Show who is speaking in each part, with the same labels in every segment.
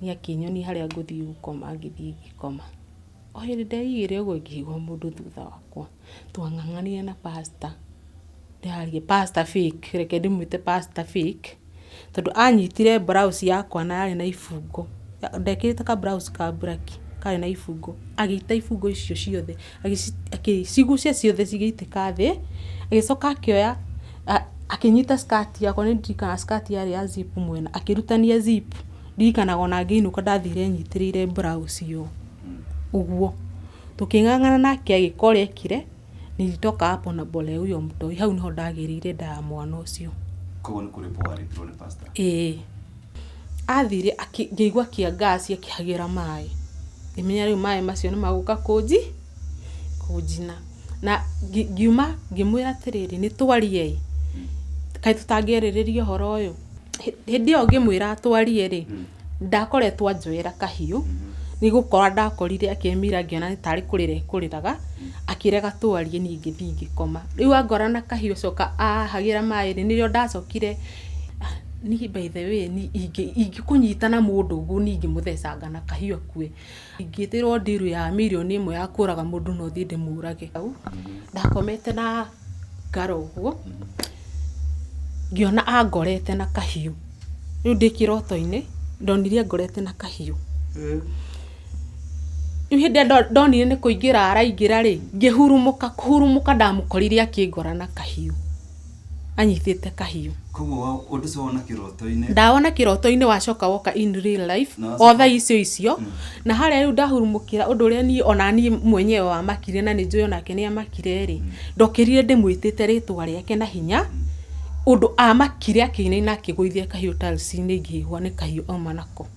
Speaker 1: ni akinyoni haria nguthii gukoma ngithii ngikoma o hindi ndeigire uguo ngigwa mundu thutha wakwa twang'ang'anire na pastor ndiarie pastor fake reke ndimwite pastor fake tondu anyitire blouse yakwa na yari na ifungo ndekirite ka blouse ka black kari na ifungo agita ifungo icio ciothe agicigucia ciothe cigeitĩka thĩ agicoka akioya akinyita skirt yakwa ni ndikana skirt yari ya zip mwena akirutania zip ndikanaga na ngiinuka ndathire nyitiriire blouse yo uguo tuking'ang'ana nake agikore ekire nilitoka hapo na bole huyo mtoi hau niho ndagirire nda mwana ucio
Speaker 2: koguo ni kuri bwari drone pastor
Speaker 1: athire akigwa kia gas akihagira mai imenya riu mai macio ni maguka kujina na ngiuma ngimwira atiriri ni twarie kai tutangieriririo horo uyu hindi yo ngimwira twarie ri ndakoretwo njoera kahiu ni gukora ndakorire akemira ngiona ni tari kuriraga akirega twarie ni ngithii ngikoma riu angorana kahiu coka hagira mai ri nirio ndacokire ni by the way ni ingikunyitana mundu ugu ni ngimuthecanga na kahiu akue ingitirwo ndiru ya milioni 1 ya kuraga mundu no thii ndimurage ndakomete na ngaro uguo ngiona angorete na kahiu riu ndikiroto-ini ndonire angorete na kahiu hindi ndonire ni kuingira araingira ri ngihurumuka ndamukorire akingora na kahiu anyitite kahiu
Speaker 2: koguo undu cio wona kiroto-ini
Speaker 1: ndawona kiroto-ini wacoka woka in real life otha icio na haria riu ndahurumukira undu uria ni ona ni mwenyewe wa makire na ni njuyo nake ni amakire ri ndokirire ndimwitite ritwa riake na hinya undu amakire akinaina akigwithia kahiu talcini ngihwa ni kahiu auma nako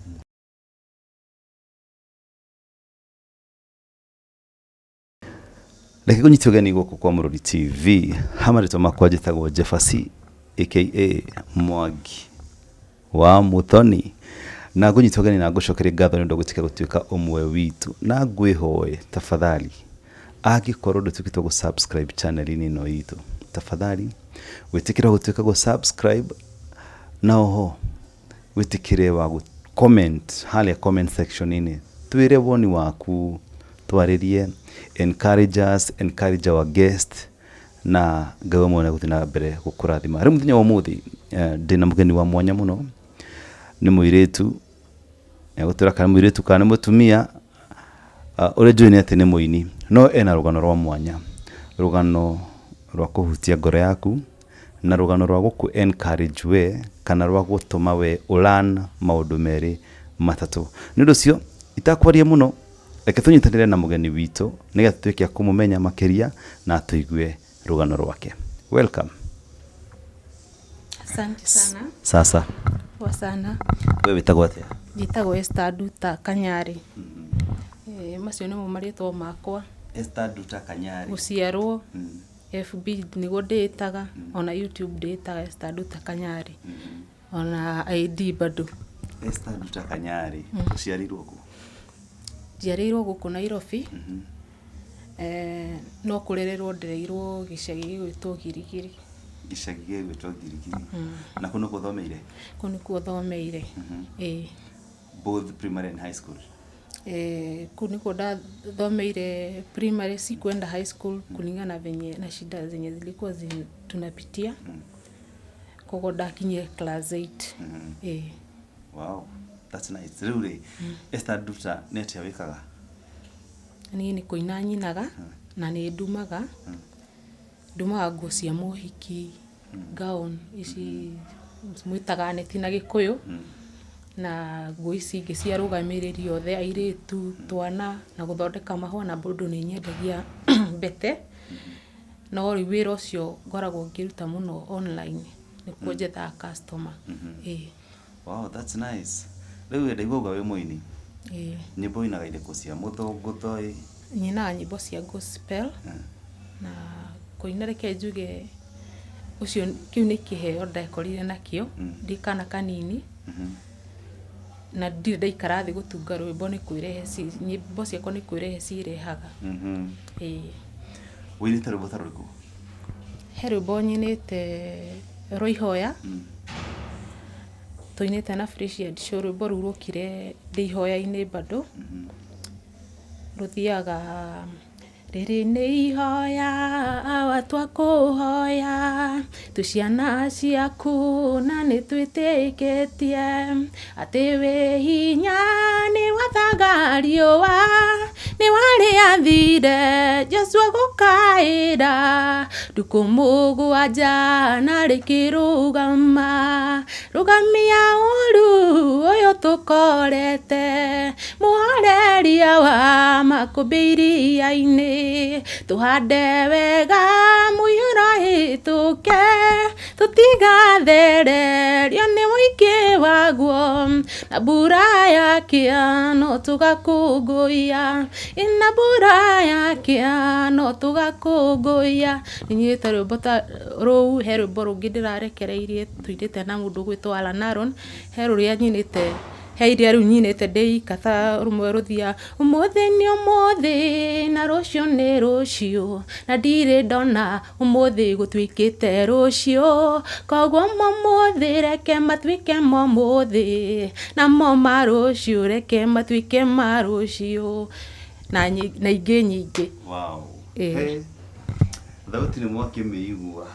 Speaker 2: Reke kunyita ugeni guku kwa Murori TV hamarito makwa njitagwo Jeffasi aka Mwangi wa Muthoni na kunyita ugeni na ngucokeria ngatho ni ndogutika gutuika umwe witu na ngwihoe tafadhali angikorwo ndutukitwo subscribe channel ini no itu tafadhali witikira gutuika go subscribe na oho witikire wa comment halia comment section ini twire woni waku twaririe encourage us, encourage our guest na gawe mwana gutina mbere gukurathima rimu thinya wa muthi ndina mugeni wa mwanya muno ni muiretu gutura kana muiretu kana mutumia ore joine ati ni muini no ena rugano rwa mwanya rugano rwa kuhutia ngoro yaku na rugano rwa guku encourage we kana rwa gutuma we ulan maundu meri matatu nindu cio itakwaria muno reke tunyitanire na mugeni witu nigetha tuike kumumenya makiria na tuigue rugano rwake. Welcome.
Speaker 1: Asante sana.
Speaker 2: Sasa
Speaker 1: wasana
Speaker 2: wewe witagwo atia?
Speaker 1: Njitagwo Esther Nduta Kanyari. Macio nimo maritwo makwa.
Speaker 2: Esther Nduta Kanyari.
Speaker 1: Guciarwo FB nigo nditaga ona YouTube nditaga Esther Nduta Kanyari. Ona ID bado
Speaker 2: Esther Nduta Kanyari. Guciarirwo ku?
Speaker 1: Njiarirwo guku Nairobi. No kurererwo ndereirwo gicagi gwitwo Girigiri.
Speaker 2: Gicagi gwitwo Girigiri. Na kuno kuthomeire?
Speaker 1: Kuno kuthomeire.
Speaker 2: Both primary and high school.
Speaker 1: Kuno kuthomeire primary, si kwenda high school kulingana venye na shida zenye zilikuwa tunapitia. Kogo ndakinyire class 8.
Speaker 2: Wow, that's nice. Really. Esther Nduta neti wikaga?
Speaker 1: Ni kuina nyinaga na ni ndumaga. Ndumaga nguo cia mohiki, gown ici mwitaga neti na Gikuyu. Na nguo ici ingi cia rugamiriri othe airitu twana na guthondeka mahua na bodo ni nyendagia mbete. No riu wira ucio ngoragwo ngiruta muno online nikuo njetha customer.
Speaker 2: Wow, that's nice. Riu wenda igwa we muini? Nyimbo inaga iriko cia muthungu thoi?
Speaker 1: Nyina nyimbo cia gospel. Na kuina reke njuge ucio kiu ni kiheo ndakorire nakio ndikana kanini. Na ndire ndaikara thi gutunga rwimbo ni kwirehe nyimbo ciakwa ni kwirehe cirehaga.
Speaker 2: Wirite rwimbo ta ruriku?
Speaker 1: He rwimbo nyinite rwa ihoya Tuinite na Frisia Show rwimbo rũu rũkire ndĩ ihoya-inĩ bado rũthiaga rĩrĩ nĩ ihoya watwa kũhoya tũciana ciaku na nĩ twĩtĩkĩtie atĩ wĩ hinya nĩ wathaga riũa nĩ warĩathire Joshua gũkaĩra ndukũ mũgwanja na rĩkĩrũgama rũgamia ũru ũyũ tũkorete mũhoreria wa makũmbĩ iria-inĩ tuhande wega mũihũro hĩtũke tũtigathererio nĩ mũingĩ waguo na mbura yakĩa no tũgakũngũiya na mbura yakĩa no tũgakũngũiya. Nĩnyuĩte rwĩmbo ta rũu. He rwĩmbo rũngĩ ndĩrarekereirie tuinĩte na mũndũ gwĩtwo Alan Aaron. He rũrĩa nyinĩte he iria rĩu nyinĩte ndĩika ta rũmwe rũthia ũmũthĩ nĩ ũmũthĩ na rũciũ nĩ rũciũ na ndirĩ ndona ũmũthĩ gũtuĩkĩte rũciũ koguo ũmũthĩ reke matuĩke ũmũthĩ namo ma rũciũ reke matuĩke ma rũciũ na ingĩ nyingĩ.
Speaker 2: Wow. Thauti nĩ mwakĩmĩigua.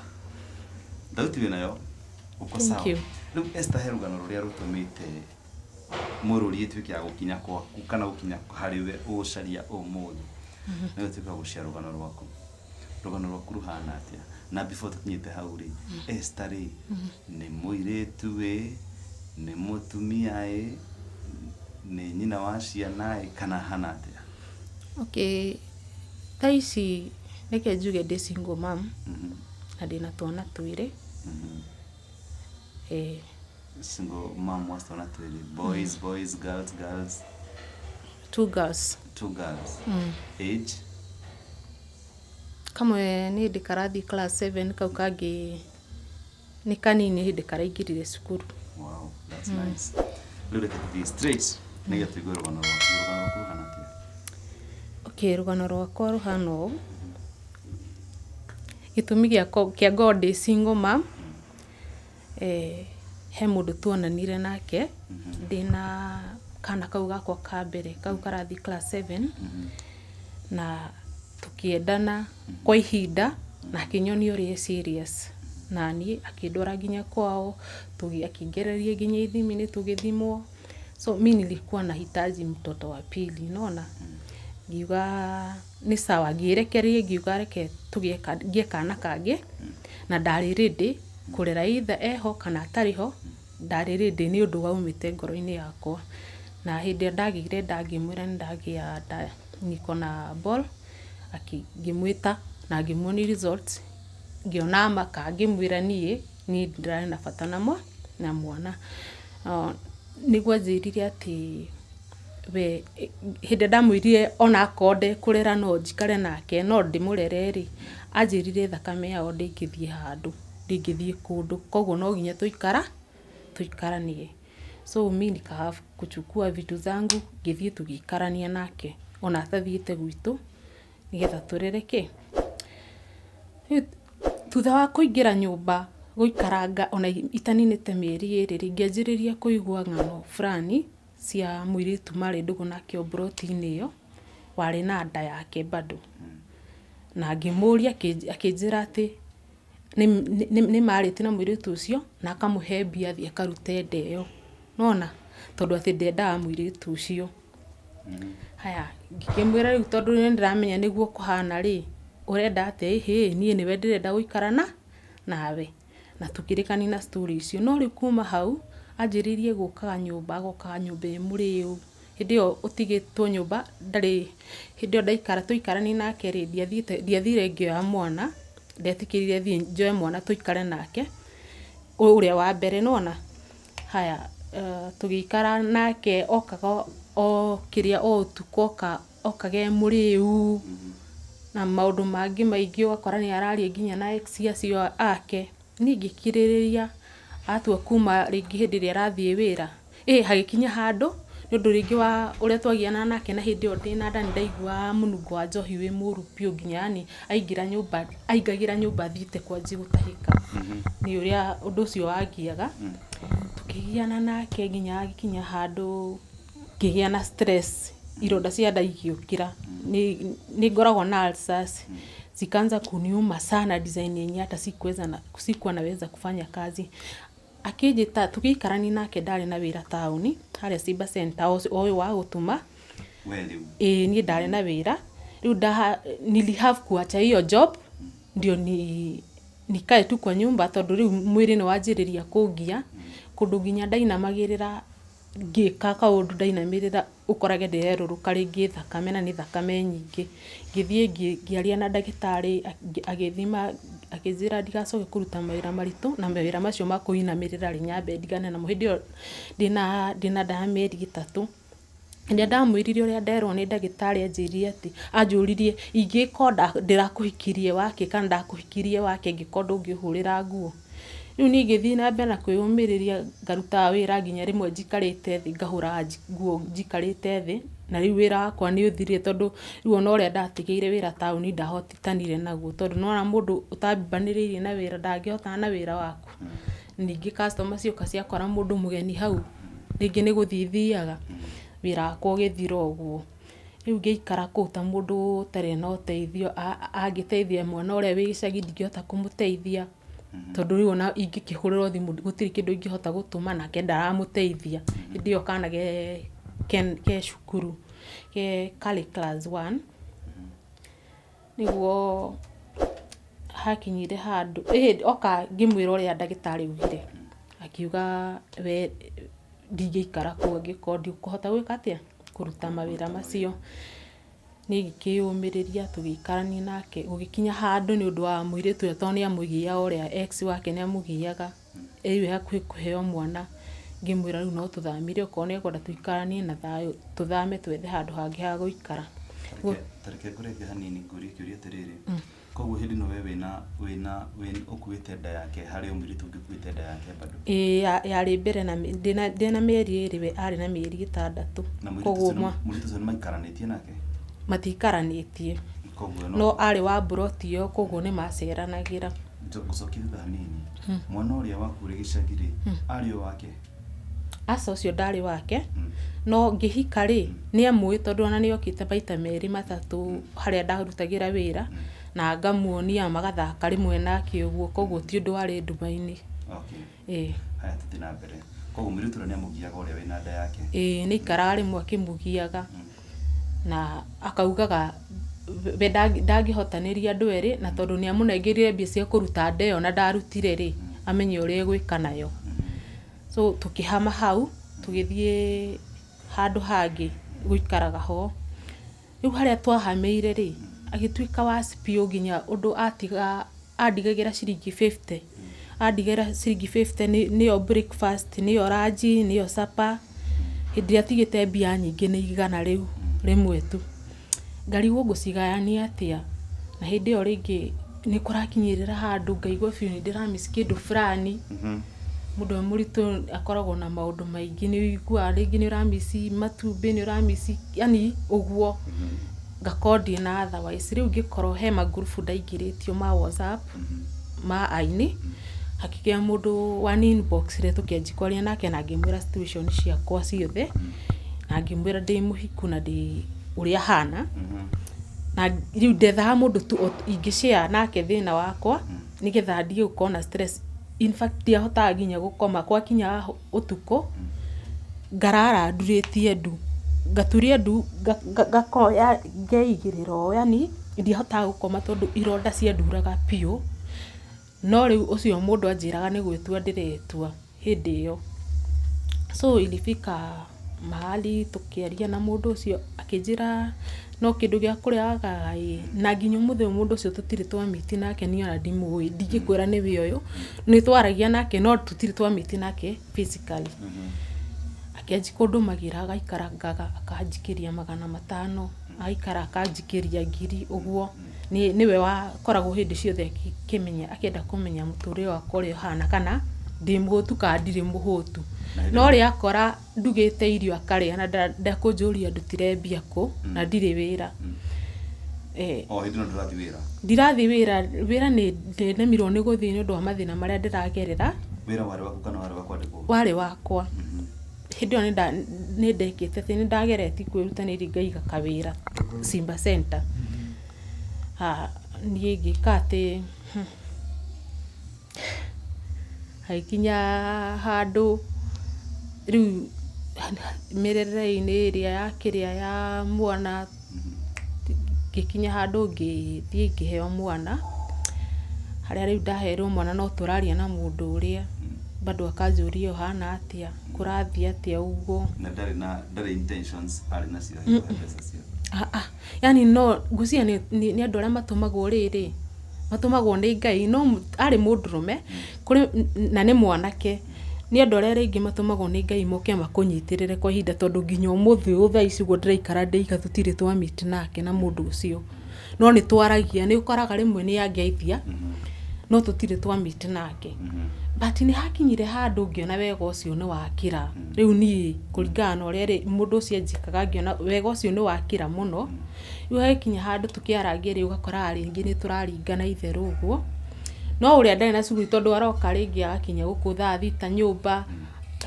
Speaker 2: Thauti wĩnayo uko sawa. Rĩu Esther he rũgano rũrĩa rũtũmĩte mũrũri ĩtuĩke ya gũkinya gwaku kana gũkinya harĩ we ũcaria ũmũthĩ. Nĩ ũtuĩka gũcia rũgano rwaku. Rũgano rwaku rũhana atĩa? Na before tũkinyĩte hau rĩ, Esther rĩ, nĩ mũirĩtu ĩ, nĩ mũtumia ĩ, nĩ nyina wa ciana ĩ kana hana atĩa?
Speaker 1: Okay. Thaa ici reke njuge ndĩ single mom na ndĩna twana twĩrĩ.
Speaker 2: Single mom was twana twĩrĩ. Boys, girls.
Speaker 1: Two girls. Age? Kamwe nĩ hĩndĩ karathi class 7 kau kangĩ nĩ kanini hĩndĩ karaingĩrire cukuru.
Speaker 2: Wow, that's nice. Rĩu reke tũthiĩ straight nĩgetha tũigue rũgano rwaku rũhana atĩa? Okay,
Speaker 1: rũgano rwakwa rũhana ũũ. Gĩtũmi kĩa ngorwo ndĩ single mom, he mũndũ tuonanire nake ndĩna kana kau gakwa ka mbere kau karathi class 7 na tukiendana kwa ihinda na akĩnyonia ũrĩa serious na niĩ akĩndwara nginya kwao akĩngereria nginya ithimi nĩ tũgĩthimwo. So mimi nilikuwa nahitaji mtoto wa pili, unaona. Ngiuga ni sawa ngĩrekererie ngiuga reke tũgĩe kana kangĩ na ndarĩ ready kũrera either eho kana atarĩ ho, ndarĩ ready nĩ ũndũ waumĩte ngoro-inĩ yakwa. Na hĩndĩ ndagĩire ndangĩmwĩra nĩ ndagĩa niko na ball ngĩmwĩta na ngĩmuonia results ngĩona maka ngĩmwĩra niĩ ndirarĩ na bata na mwana. Nĩguo anjĩrire atĩ we hĩndĩ ndamwĩrire ona akonde kũrera no njikare nake no ndĩmũrere rĩ, anjĩrire thakame yao ndĩngĩthiĩ handũ ndĩngĩthiĩ kũndũ koguo no nginya tũikaranie. So mimi nikahave kuchukua vitu zangu ngĩthiĩ tũgĩikarania nake ona atathiĩte gwitũ nĩgetha tũrereke. Thutha wa kũingĩra nyũmba gũikaranga ona itaninĩte mĩeri ĩrĩ ngĩanjĩrĩria kũigua ng'ano fulani cia mũirĩtu marĩ ndũgũ nake broti-inĩ ĩyo warĩ na nda yake bado. Na ngĩmũria akĩnjĩra atĩ nĩ marĩte na mũirĩtu ũcio na akamũhe mbia athiĩ akarute nda ĩyo, nona tondũ atĩ ndendaga mũirĩtu ũcio. Haya ngĩmwĩra rĩu tondũ nĩ ndĩramenya nĩguo kũhana rĩ, ũrenda atĩ niĩ nĩwe ndĩrenda gũikarana nawe na tũkĩrĩkania na story icio. No rĩu kuma hau anjĩrĩirie gũkaga nyũmba ĩ mũrĩu. Hĩndĩ ĩyo ũtigĩtwo nyũmba ndarĩ, hĩndĩ ĩyo ndaikara tũikaranie nake rĩ, ndiathire ngĩoya mwana, ndetĩkĩrire thiĩ njoe mwana tũikare nake ũrĩa wa mbere, nona. Haya tũgĩikara nake okaga o ũtukũ okage mũrĩu na maũndũ mangĩ maingĩ ũgakora nĩ araria nginya na ex acio ake. Niĩ ngĩkirĩrĩria atua kuma rĩngĩ hĩndĩ ĩrĩa arathiĩ wĩra hagĩkinya handũ nĩ ũndũ rĩngĩ wa ũrĩa twagiana nake na hĩndĩ ĩyo ndĩna nda nĩndaigua mũnungo wa njohi wĩ mũru biũ nginya yani aingagĩra nyũmba thiĩte kwanjia gũtahĩka. Nĩ ũrĩa ũndũ ũcio wangiaga. tukigiana nake nginya agikinya handu ngigia na stress ironda cia nda igiukira ni ngoragwo na ulcers zikaanza kuniuma sana design yenye hata sikuwa naweza kufanya kazi. Akijita tugikarani nake ndari na wira tauni haria Simba Center oyo wa gutuma ni ndari na wira riu nilihave kuacha hiyo job ndio nikae tu kwa nyumba tondu riu mwiri ni wanjiriria kungia kundu nginya ndainamagirira ngika kaundu ndainamirira ukorage ndirerũrũka ringi thakame na ni thakame nyingi ngithie ngiaria na ndagitari agithima akizira ndigacoke kuruta mawira maritu na mawira macio makuinamirira rinyambe ndigane na muhindio dina da meri 3 ndia ndamwiririe uria nderwo ni ndagitari anjuririe ingikonda ndirakuhikirie wake kana ndakuhikirie wake ngikonda ungihurira nguo riu ni ngithii na mbere na kwiyumiriria ngaruta wira nginya rimwe njikarite thi ngahura nguo njikarite thi na riu wira wakwa ni uthirie tondu riu ona uria ndatigeire wira tauni ndahotitanire naguo tondu nona mundu utambaniririe na wira ndangihotana na wira waku ningi customer cioka ciakora mundu mugeni hau ringi ni guthithiaga wira wakwa ugithira uguo riu ngiikara kuu ta mundu utari na uteithio angiteithia mwana uria wi gicagi ndingihota kumuteithia tondu riu ona ingikihurira thimu gutiri kindu ingihota gutuma nake ndaramuteithia ndio kana ke shukuru ke kali class 1 niguo hakinyire handu oka ngimwira uria ndagitari ugire akiuga we ndingikara kuu ngikondi kuhota gwika atia kuruta mawira macio nigikiyumiriria tugikarani nake ugikinya handu ni undu wa muiritu uria toni amugia uria ex wake ni amugiaga ewe hakuhi kuheo mwana ngimwira riu no tuthamire ukone kwenda tuikaranie na thayo tuthame twethe handu hangi ha guikara
Speaker 2: tareke kurege hanini nguri kiuria tiriri koguo hindi no wina ukuite nda yake hari umiritu ngikuite nda yake bado
Speaker 1: yari mbere na ndina mieri iri we ari na mieri 6
Speaker 2: koguo muritu sio maikaranĩtie nake
Speaker 1: matikaranĩtie no ari wa broti yo koguo ni maceranagira
Speaker 2: ngucokithia hanini mwana uria waku ri gicagiri ari wake
Speaker 1: asa ucio ndari wake no ngihika ri ni amwe tondu ona ni okite baita meri 3 haria ndarutagira wira na ngamuonia magathaka rimwe nake uguo koguo ti undu wari ndumaini
Speaker 2: haya tutina mbere koguo miritu ni amugiaga uria wina nda yake
Speaker 1: ni ikara rimwe akimugiaga na akaugaga we ndangihotaniria andu eri na tondu ni amunengirire mbia cia kuruta ndeyo na ndarutire ri amenye uria gwika nayo so tukihama hau tugithie handu hangi guikaraga ho riu haria twahameire ri agituika wa spio nginya undu andigagira ciringi 50 andigagira ciringi 50 niyo breakfast niyo lunch niyo supper hindi atigite mbia nyingi ni igana riu rimwe tu ngari wo gucigayania atia na hindi o ringi ni kurakinyirira handu ngaigwa biu ni ndiramisi kindu fulani mundu muritu akoragwo na maundu maingi ni igua ringi ni uramisi matumbi ni uramisi yani uguo ngakondi na otherwise riu ngikoro he ma group ndaingiritio ma WhatsApp ma aini hakikia mundu one inbox re tukianjikwaria nake na ngimwira situation ciakwa ciothe na ngimwira ndi muhiku na ndi uria hana na riu ndetha mundu tu ingishare nake thina wakwa nigetha ndie ukona stress in fact hotaga nginya gukoma kwa kinya utuko ngarara nduritie ndu ngaturia ndu ngakoya ngeigiriro yani ndihotaga gukoma tondu ironda cia nduraga pio no riu ucio mundu anjiraga ni gwitua ndiretua hindi iyo so ilifika mahali tukiaria na mundu ucio akinjira no kindu gia kuriaga na nginya muthe mundu ucio tutiri twa miti nake ni ona ndimui ndigikwira ni we uyu ni twaragia nake no tutiri twa miti nake physically akianji kundu magira agaikarangaga akanjikiria 500 aikara akanjikiria 1000 uguo niwe wakoragwo hindi ciothe kimenya akienda kumenya muture wakwa uri hana kana ndi muhutu ka ndiri muhutu no ri akora ndugite irio akaria na ndakunjuria ndutire mbia ku na ndiri wira
Speaker 2: hindi no ndirathi wira
Speaker 1: ndirathi wira ni nemirwo ni guthii ni undu wa mathina maria ndiragerera
Speaker 2: wĩra warĩ waku kana warĩ wa kwandĩkwo?
Speaker 1: Warĩ wakwa. Hĩndĩ ĩyo nĩ ndekĩte atĩ nĩ ndageretie kwĩrutanĩria ngaiga kawĩra Simba Center. Niĩ ngĩka atĩ haikinya handũ rĩu mĩrerere-inĩ ĩrĩa ya mwana, ngĩkinya handũ ngĩthiĩ ngĩheo mwana, harĩa rĩu ndaherwo mwana no tũraria na mũndũ ũrĩa bado akanjũria ũhana atĩa, kũrathiĩ atĩa ũguo.
Speaker 2: Na ndarĩ intentions arĩ nacio mbeca cio?
Speaker 1: Yani no ngwĩciria nĩ andũ arĩa matũmagwo rĩrĩ, matũmagwo nĩ Ngai, no arĩ mũndũrũme na nĩ mwanake, nĩ andũ arĩa rĩngĩ matũmagwo nĩ Ngai moke makũnyitĩrĩre kwa ihinda, tondũ nginya ũmũthĩ ũyũ thaa ici ũguo ndĩraikara ndĩiga tũtirĩ twa meet nake na mũndũ ũcio, no nĩ twaragia, nĩ ũkoraga rĩmwe nĩ angeithia no tũtirĩ twa meet nake. But nĩ hakinyire handũ ngĩona wega ũcio nĩ wakĩra. Rĩu niĩ kũringana na ũrĩa mũndũ ũcio anjĩkaga ngĩona wega ũcio nĩ wakĩra mũno. Rĩu hakinya handũ tũkĩarangia rĩu ũgakora rĩngĩ nĩ tũraringana itherũ ũguo. No ũrĩa ndarĩ na cuguri tondũ aroka rĩngĩ agakinya gũkũ thaa thita nyũmba,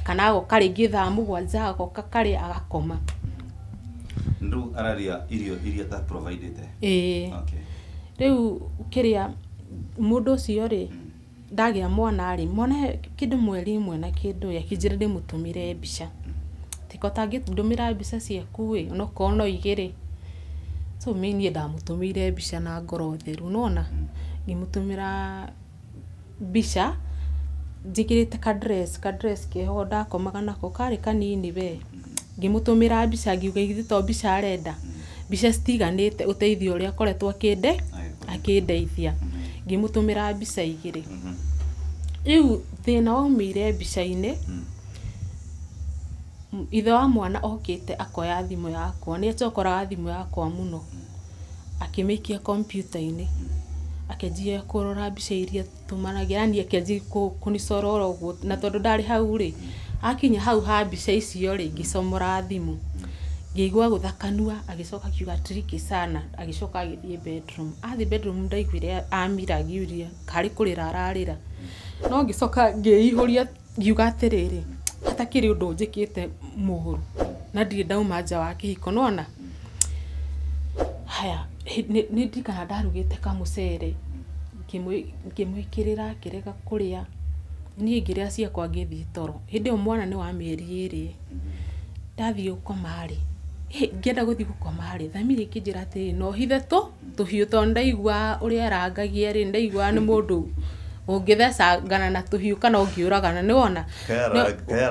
Speaker 1: kana agoka rĩngĩ thaa mũgwanja agoka karĩa agakoma.
Speaker 2: Rĩu araria irio iria ta provided?
Speaker 1: Okay. Rĩu kĩrĩa mũndũ ũcio rĩ, ndagĩa mwana rĩ, mwana kĩndũ mweri ĩmwe na kĩndũ yakĩnjĩra ndĩmũtũmĩre mbica. Tiko tangĩndũmĩra mbica ciaku ĩ, onokorwo no igĩrĩ. So niĩ ndamũtũmĩire mbica na ngoro theru, nona ngĩmũtũmĩra mbica njĩkĩrĩte ka dress keho ndakomaga nako karĩ kanini we. Ngĩmũtũmĩra mbica ngiuga ithe to mbica arenda. Mbica citiganĩte ũteithio ũrĩa akoretwo akĩndeithia. Ngĩmũtũmĩra mbica igĩrĩ. Rĩu thĩna waumĩire mbica-inĩ, ithe wa mwana okĩte akoya thimũ yakwa, nĩ acokoraga thimũ yakwa mũno, akĩmĩikia kompiuta-inĩ, akĩanjia kũrora mbica iria tũmanagia, yani akĩanjia kũnicorora ũguo, na tondũ ndarĩ hau rĩ, akinya hau ha mbica icio rĩ, ngĩcomora thimũ, ngĩigua gũthakanua, agĩcoka akiuga tricky sana, agĩcoka agĩthiĩ bedroom. Athiĩ bedroom ndaiguire amira akiuria karĩ kũrĩra ararĩra, no ngĩcoka ngĩihũria ngiuga atĩrĩrĩ, hatakĩrĩ ũndũ njĩkĩte mũũru na ndirĩ ndauma nja wa kĩhiko, nona haya nĩ ndirikana ndarugĩte kamũcere ngĩmwĩkĩrĩra akĩrega kũrĩa, niĩ ngĩrĩa ciakwa ngĩthiĩ toro. Hĩndĩ ĩyo mwana nĩ wa mĩeri 2, ndathiĩ gũkoma rĩ, ngĩenda gũthiĩ gũkoma rĩ, thamiri ĩkĩnjĩra atĩrĩ no hithe tũhiũ, tondũ ndaigua ũrĩa arangagia rĩ, ndaigua nĩ mũndũ ũngĩthecangana na tũhiũ kana ũngĩũragana, nĩ wona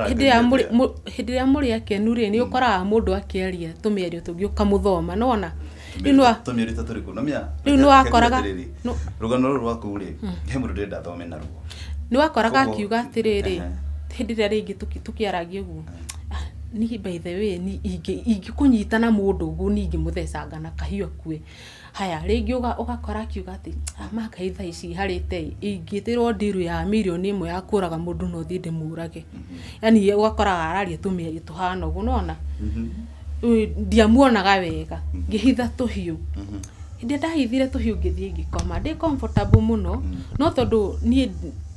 Speaker 1: hĩndĩ ĩrĩa mũrĩ akenu rĩ, nĩ ũkoraga mũndũ akĩaria tũmĩario tũngĩ ũkamũthoma, nĩ wona rĩu nĩ wakoraga
Speaker 2: rũgano rũrũ rwaku rĩ, he mũndũ ndĩrenda thome na ruo,
Speaker 1: nĩ wakoraga akiuga atĩrĩrĩ, hĩndĩ ĩrĩa rĩngĩ tũkĩaragia ũguo, niĩ by the way ingĩkũnyita na mũndũ ũguo ningĩ mũthecangana kahiũ akue. Haya rĩngĩ ũgakora akiuga atĩ Makai thaa ici harĩte ingĩtĩrwo ndiru ya mirioni 1 ya kũraga mũndũ no thiĩ ndĩmũrage. Yani ũgakoraga araria tũmĩario tũhana ũguo, nona ndiamuonaga wega, ngĩhitha tũhiũ. Hĩndĩ ndahithire tũhiũ ngĩthiĩ ngĩkoma ndĩ comfortable mũno, no tondũ niĩ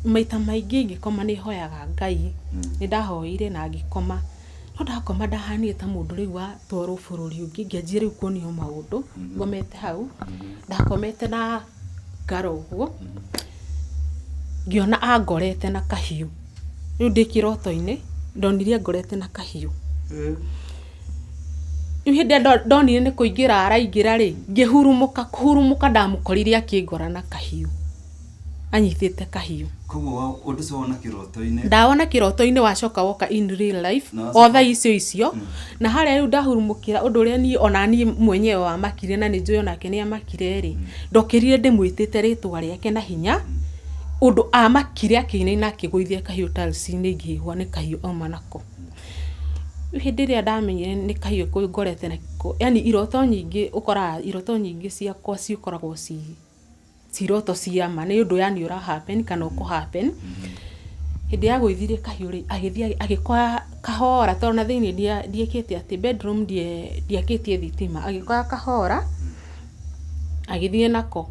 Speaker 1: maita maingĩ ngĩkoma nĩ hoyaga Ngai, nĩ ndahoire na ngĩkoma. No ndakoma ndahanire ta mũndũ rĩu wa twarwo bũrũri ũngĩ, ngĩanjia rĩu kuonio maũndũ, ngomete hau, ndakomete na ngaro ũguo, ngĩona angorete na kahiũ. Rĩu ndĩ kĩroto-inĩ ndonire angorete na kahiũ. Rĩu hĩndĩ ndonire nĩ kũingĩra araingĩra rĩ, kũhurumuka ndamũkorire akĩngora na kahiũ, anyitĩte kahiũ.
Speaker 2: Koguo ũndũ ũcio wona kĩroto-inĩ? Ndawona
Speaker 1: kĩroto-inĩ wacoka woka in real life, o thaa icio, na harĩa rĩu ndahurumũkĩra ũndũ ũrĩa niĩ ona niĩ mwenyewe wamakire na nĩ njũĩ onake nĩ amakire rĩ, ndokĩrire ndĩmwĩtĩte rĩtwa rĩake na hinya, ũndũ amakire akĩinaina akĩgũithia kahiũ talci-inĩ ngĩigua nĩ kahiũ auma nako. Hĩndĩ ĩrĩa ndamenyire nĩ kahiũ ngorete nako, yani iroto nyingĩ ũkoraga iroto nyingĩ ciakwa cikoragwo ciroto cia ma, nĩ ũndũ yani ũra happen kana ũko happen. Hĩndĩ ya gũithire kahiũ rĩ, agĩthiĩ agĩkoya kahora, tondũ na thĩinĩ ndiakĩte atĩ bedroom ndiakĩtie thitima, agĩkoya kahora agĩthiĩ nako.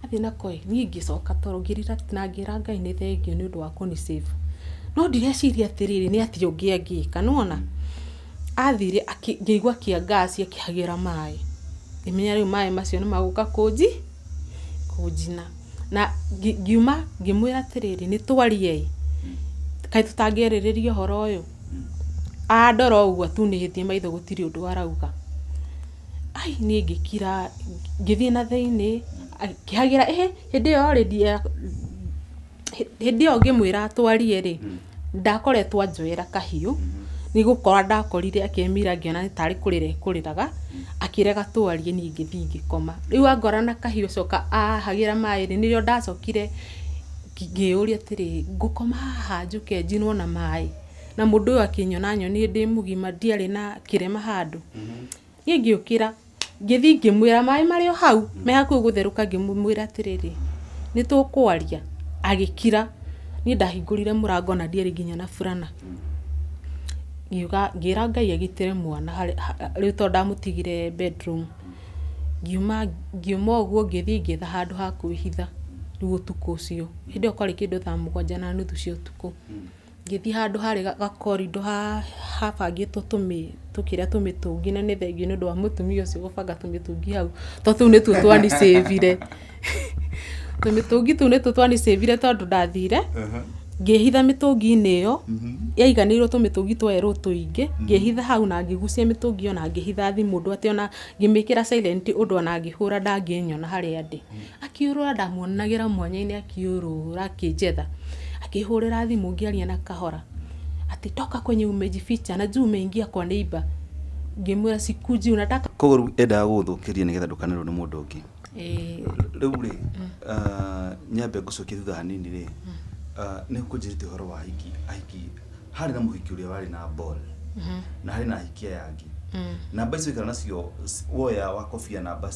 Speaker 1: Athiĩ nako niĩ ngĩcoka toro ngĩrira na ngĩra Ngai nĩ thengio nĩ ũndũ wa kũni save. no ndireciria atiriri nĩ atĩ ũngĩ angĩka nona athire ngĩigua kĩangaci akĩhagĩra maĩ ngĩmenya rĩu maĩ macio nĩ magũka kũnjina na ngiuma ngĩmwĩra atiriri nĩ twarie kaĩ tũtangĩarĩrĩria ũhoro ũyũ andora ũguo tunĩhĩtie maitho gũtirĩ ũndũ arauga ai niĩ ngĩkira ngĩthiĩ na thĩinĩ akĩhagĩra hĩndĩ ĩyo ngĩmwĩra twarie rĩ ndakoretwo anjoera kahiũ nĩ gũkora ndakorire akĩmira ngĩona nĩ tarĩ kũrĩra kũrĩraga akĩrega twarie niĩ ngĩthiĩ ngĩkoma rĩu angora na kahiũ coka ahagĩra maĩ rĩ nĩrĩo ndacokire ngĩũria atĩrĩ ngũkoma haha njũke njinwo na maĩ na mũndũ ũyũ akĩnyona nyoni ndĩ mũgima ndiarĩ na kĩrema handũ niĩ ngĩũkĩra ngĩthiĩ ngĩmwĩra maĩ marĩ o hau me hakuhĩ gũtherũka ngĩmwĩra atĩrĩrĩ nĩ tũkwaria agĩkira niĩ ndahingũrire mũrango na ndiarĩ nginya na burana ngĩra Ngai agitĩre mwana rĩu tondũ ndamũtigire bedroom ngiuma ũguo ngĩthiĩ ngĩetha handũ ha kwĩhitha rĩu ũtukũ ũcio hĩndĩ ĩyo kwarĩ kĩndũ 7:30 cia ũtukũ ngĩthiĩ handũ harĩ gakorido habangĩtwo tũkĩrĩa tũmĩtũngi na nĩ thengio nĩ ũndũ wa mũtumia ũcio gũbanga tũmĩtũngi hau tondũ tũu nĩtuo twanicĩvire tũmĩtũngi tũu nĩtuo twanicĩvire tondũ ndathire ngĩhitha mĩtũngi-inĩ ĩyo yaiganĩirwo tũmĩtũngi twerũ tũingĩ ngĩhitha hau na ngĩgucia mĩtũngi ĩyo na ngĩhitha thimũ ũndũ atĩ ona ngĩmĩkĩra silent ũndũ ona ngĩhũra ndangĩnyona harĩa ndĩ akĩũrũra ndamuonagĩra mwanya-inĩ akĩũrũra akĩnjetha akĩhũrĩra thimũ ngĩaria na kahora ati toka kwenye umejificha na juu umeingia kwa neighbor ngĩmwĩra sikuji unataka
Speaker 2: koguo endaga gũthũkĩria nĩgetha ndũkanĩrwo nĩ mũndũ ũngĩ rĩu rĩ nyambe ngũcokie thutha hanini rĩ nĩ kũnjĩrĩte ũhoro wa ahiki harĩ na mũhiki ũrĩa warĩ na ball na harĩ na ahiki aya angĩ namba icio ikara nacio woya wakobia namba